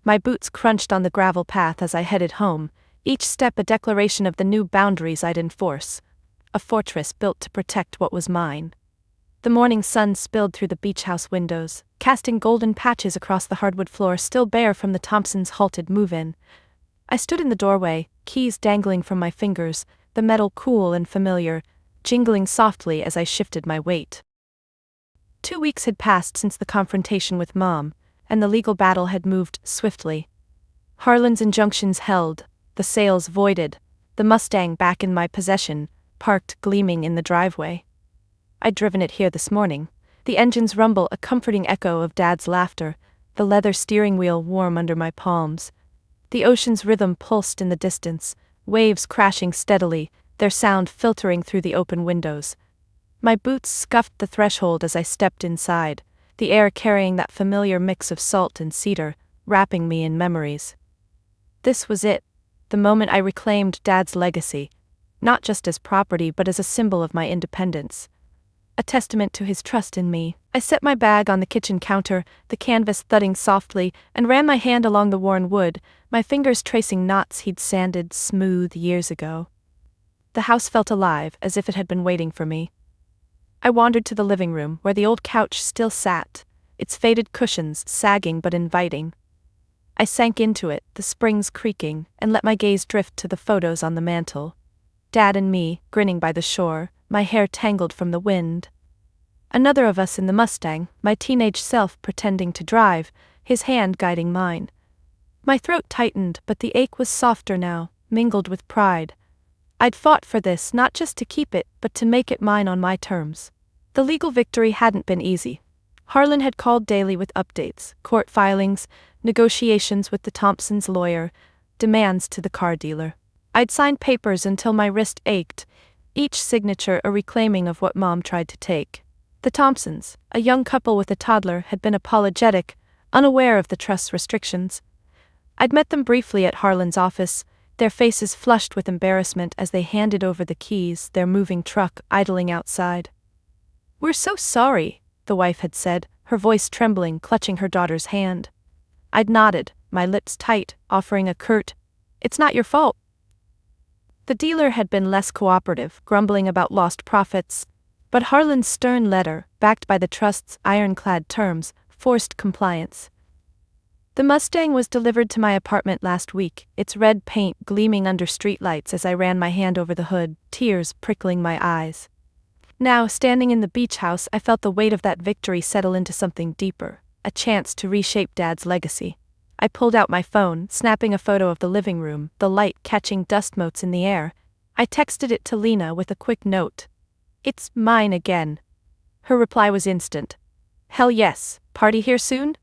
My boots crunched on the gravel path as I headed home, each step a declaration of the new boundaries I'd enforce. A fortress built to protect what was mine. The morning sun spilled through the beach house windows, casting golden patches across the hardwood floor still bare from the Thompsons' halted move-in. I stood in the doorway, keys dangling from my fingers, the metal cool and familiar, jingling softly as I shifted my weight. 2 weeks had passed since the confrontation with Mom, and the legal battle had moved swiftly. Harlan's injunctions held, the sales voided, the Mustang back in my possession, parked gleaming in the driveway. I'd driven it here this morning, the engine's rumble a comforting echo of Dad's laughter, the leather steering wheel warm under my palms. The ocean's rhythm pulsed in the distance, waves crashing steadily, their sound filtering through the open windows. My boots scuffed the threshold as I stepped inside, the air carrying that familiar mix of salt and cedar, wrapping me in memories. This was it, the moment I reclaimed Dad's legacy, not just as property but as a symbol of my independence. A testament to his trust in me. I set my bag on the kitchen counter, the canvas thudding softly, and ran my hand along the worn wood, my fingers tracing knots he'd sanded smooth years ago. The house felt alive, as if it had been waiting for me. I wandered to the living room, where the old couch still sat, its faded cushions sagging but inviting. I sank into it, the springs creaking, and let my gaze drift to the photos on the mantel. Dad and me, grinning by the shore, my hair tangled from the wind. Another of us in the Mustang, my teenage self pretending to drive, his hand guiding mine. My throat tightened, but the ache was softer now, mingled with pride. I'd fought for this not just to keep it, but to make it mine on my terms. The legal victory hadn't been easy. Harlan had called daily with updates, court filings, negotiations with the Thompsons' lawyer, demands to the car dealer. I'd signed papers until my wrist ached, each signature a reclaiming of what Mom tried to take. The Thompsons, a young couple with a toddler, had been apologetic, unaware of the trust's restrictions. I'd met them briefly at Harlan's office, their faces flushed with embarrassment as they handed over the keys, their moving truck idling outside. "We're so sorry," the wife had said, her voice trembling, clutching her daughter's hand. I'd nodded, my lips tight, offering a curt, "It's not your fault." The dealer had been less cooperative, grumbling about lost profits, but Harlan's stern letter, backed by the trust's ironclad terms, forced compliance. The Mustang was delivered to my apartment last week, its red paint gleaming under streetlights as I ran my hand over the hood, tears prickling my eyes. Now, standing in the beach house, I felt the weight of that victory settle into something deeper, a chance to reshape Dad's legacy. I pulled out my phone, snapping a photo of the living room, the light catching dust motes in the air. I texted it to Lena with a quick note. "It's mine again." Her reply was instant. "Hell yes, party here soon?"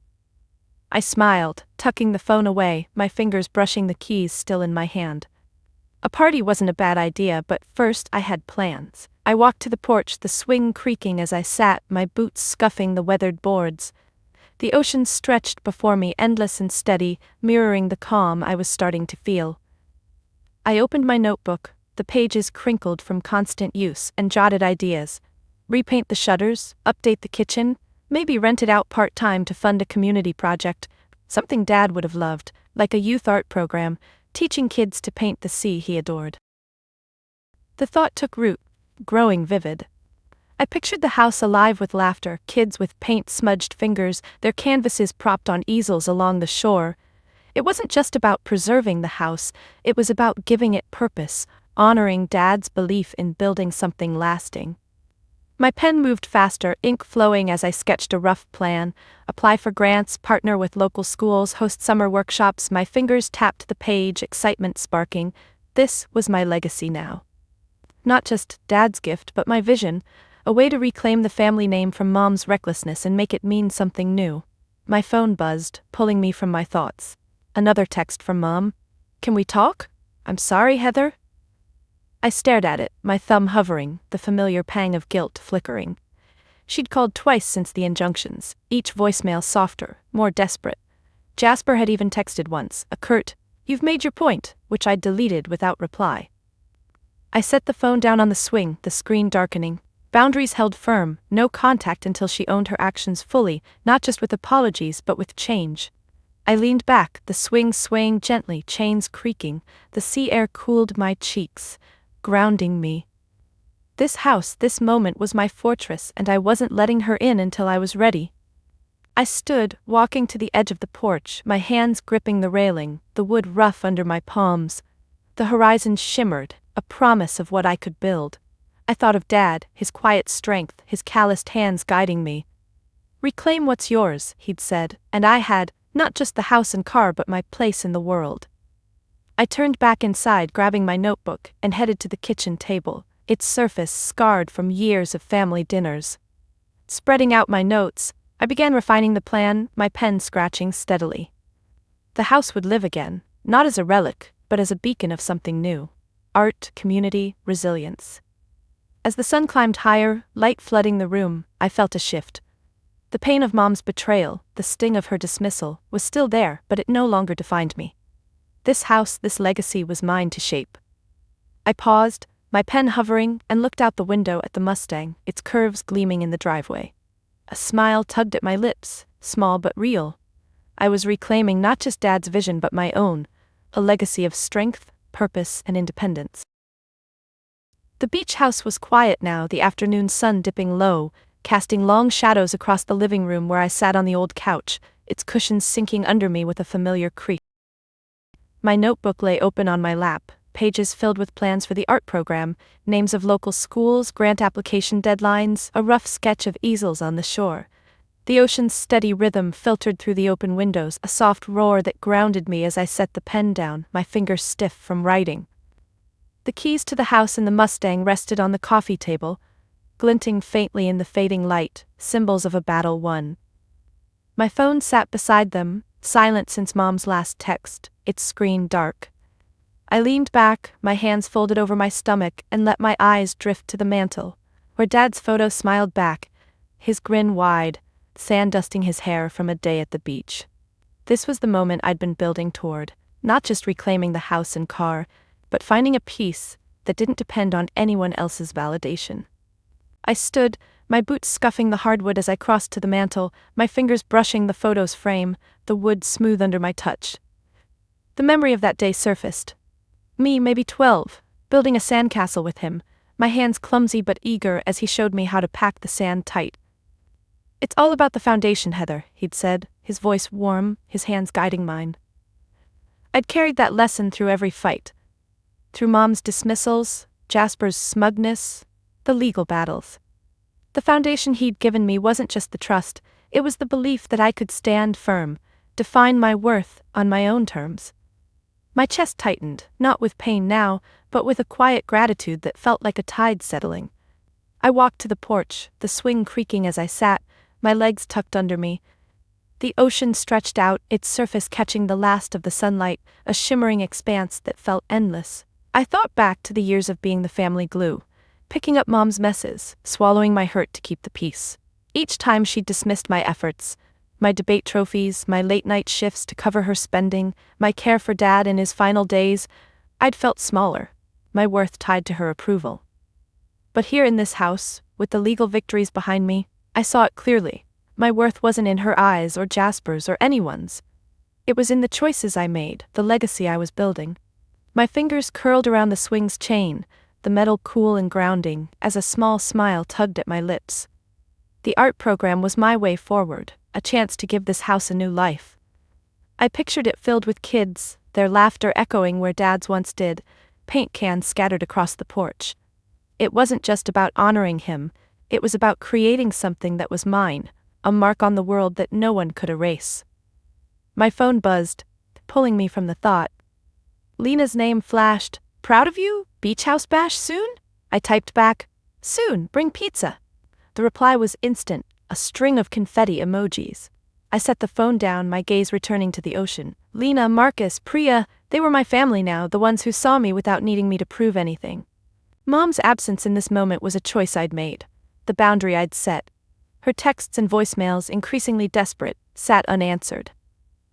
I smiled, tucking the phone away, my fingers brushing the keys still in my hand. A party wasn't a bad idea, but first I had plans. I walked to the porch, the swing creaking as I sat, my boots scuffing the weathered boards. The ocean stretched before me, endless and steady, mirroring the calm I was starting to feel. I opened my notebook, the pages crinkled from constant use, and jotted ideas. Repaint the shutters, update the kitchen, maybe rent it out part-time to fund a community project, something Dad would have loved, like a youth art program, teaching kids to paint the sea he adored. The thought took root, growing vivid. I pictured the house alive with laughter, kids with paint-smudged fingers, their canvases propped on easels along the shore. It wasn't just about preserving the house, it was about giving it purpose, honoring Dad's belief in building something lasting. My pen moved faster, ink flowing as I sketched a rough plan. Apply for grants, partner with local schools, host summer workshops. My fingers tapped the page, excitement sparking. This was my legacy now. Not just Dad's gift, but my vision, a way to reclaim the family name from Mom's recklessness and make it mean something new. My phone buzzed, pulling me from my thoughts. Another text from Mom. "Can we talk? I'm sorry, Heather." I stared at it, my thumb hovering, the familiar pang of guilt flickering. She'd called twice since the injunctions, each voicemail softer, more desperate. Jasper had even texted once, a curt, "You've made your point," which I'd deleted without reply. I set the phone down on the swing, the screen darkening. Boundaries held firm, no contact until she owned her actions fully, not just with apologies but with change. I leaned back, the swing swaying gently, chains creaking, the sea air cooled my cheeks, grounding me. This house, this moment was my fortress, and I wasn't letting her in until I was ready. I stood, walking to the edge of the porch, my hands gripping the railing, the wood rough under my palms. The horizon shimmered, a promise of what I could build. I thought of Dad, his quiet strength, his calloused hands guiding me. "Reclaim what's yours," he'd said, and I had, not just the house and car but my place in the world. I turned back inside, grabbing my notebook, and headed to the kitchen table, its surface scarred from years of family dinners. Spreading out my notes, I began refining the plan, my pen scratching steadily. The house would live again, not as a relic, but as a beacon of something new. Art, community, resilience. As the sun climbed higher, light flooding the room, I felt a shift. The pain of Mom's betrayal, the sting of her dismissal, was still there, but it no longer defined me. This house, this legacy was mine to shape. I paused, my pen hovering, and looked out the window at the Mustang, its curves gleaming in the driveway. A smile tugged at my lips, small but real. I was reclaiming not just Dad's vision but my own, a legacy of strength, purpose, and independence. The beach house was quiet now, the afternoon sun dipping low, casting long shadows across the living room where I sat on the old couch, its cushions sinking under me with a familiar creak. My notebook lay open on my lap, pages filled with plans for the art program, names of local schools, grant application deadlines, a rough sketch of easels on the shore. The ocean's steady rhythm filtered through the open windows, a soft roar that grounded me as I set the pen down, my fingers stiff from writing. The keys to the house and the Mustang rested on the coffee table, glinting faintly in the fading light, symbols of a battle won. My phone sat beside them, silent since Mom's last text, its screen dark. I leaned back, my hands folded over my stomach, and let my eyes drift to the mantel, where Dad's photo smiled back, his grin wide, sand dusting his hair from a day at the beach. This was the moment I'd been building toward, not just reclaiming the house and car, but finding a peace that didn't depend on anyone else's validation. I stood, my boots scuffing the hardwood as I crossed to the mantel, my fingers brushing the photo's frame, the wood smooth under my touch. The memory of that day surfaced. Me, maybe 12, building a sandcastle with him, my hands clumsy but eager as he showed me how to pack the sand tight. "It's all about the foundation, Heather," he'd said, his voice warm, his hands guiding mine. I'd carried that lesson through every fight. Through Mom's dismissals, Jasper's smugness, the legal battles. The foundation he'd given me wasn't just the trust, it was the belief that I could stand firm, define my worth on my own terms. My chest tightened, not with pain now, but with a quiet gratitude that felt like a tide settling. I walked to the porch, the swing creaking as I sat, my legs tucked under me. The ocean stretched out, its surface catching the last of the sunlight, a shimmering expanse that felt endless. I thought back to the years of being the family glue, picking up Mom's messes, swallowing my hurt to keep the peace. Each time she dismissed my efforts, my debate trophies, my late-night shifts to cover her spending, my care for Dad in his final days, I'd felt smaller, my worth tied to her approval. But here in this house, with the legal victories behind me, I saw it clearly. My worth wasn't in her eyes or Jasper's or anyone's. It was in the choices I made, the legacy I was building. My fingers curled around the swing's chain, the metal cool and grounding, as a small smile tugged at my lips. The art program was my way forward, a chance to give this house a new life. I pictured it filled with kids, their laughter echoing where Dad's once did, paint cans scattered across the porch. It wasn't just about honoring him, it was about creating something that was mine, a mark on the world that no one could erase. My phone buzzed, pulling me from the thought. Lena's name flashed. Proud of you? Beach house bash soon? I typed back, soon, bring pizza. The reply was instant, a string of confetti emojis. I set the phone down, my gaze returning to the ocean. Lena, Marcus, Priya, they were my family now, the ones who saw me without needing me to prove anything. Mom's absence in this moment was a choice I'd made, the boundary I'd set. Her texts and voicemails, increasingly desperate, sat unanswered.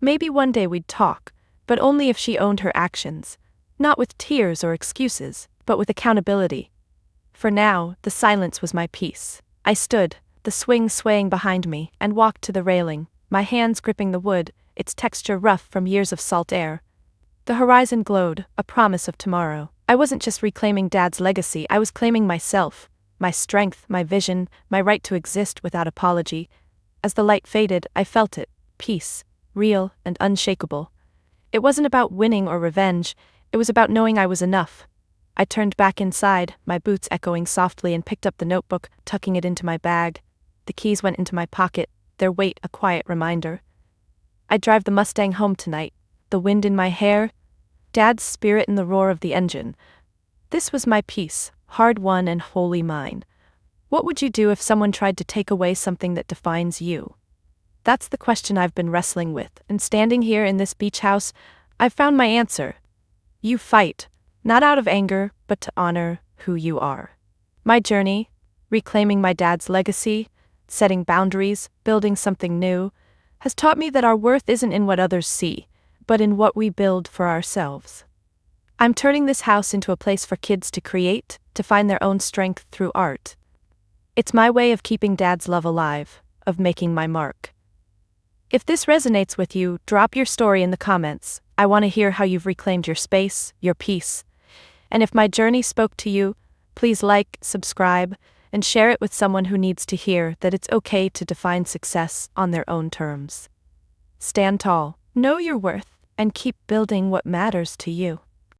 Maybe one day we'd talk, but only if she owned her actions. Not with tears or excuses, but with accountability. For now, the silence was my peace. I stood, the swing swaying behind me, and walked to the railing, my hands gripping the wood, its texture rough from years of salt air. The horizon glowed, a promise of tomorrow. I wasn't just reclaiming Dad's legacy, I was claiming myself, my strength, my vision, my right to exist without apology. As the light faded, I felt it, peace, real and unshakable. It wasn't about winning or revenge, it was about knowing I was enough. I turned back inside, my boots echoing softly, and picked up the notebook, tucking it into my bag. The keys went into my pocket, their weight a quiet reminder. I'd drive the Mustang home tonight, the wind in my hair, Dad's spirit in the roar of the engine. This was my peace, hard-won and wholly mine. What would you do if someone tried to take away something that defines you? That's the question I've been wrestling with, and standing here in this beach house, I've found my answer. You fight, not out of anger, but to honor who you are. My journey, reclaiming my dad's legacy, setting boundaries, building something new, has taught me that our worth isn't in what others see, but in what we build for ourselves. I'm turning this house into a place for kids to create, to find their own strength through art. It's my way of keeping Dad's love alive, of making my mark. If this resonates with you, drop your story in the comments. I want to hear how you've reclaimed your space, your peace. And if my journey spoke to you, please like, subscribe, and share it with someone who needs to hear that it's okay to define success on their own terms. Stand tall, know your worth, and keep building what matters to you.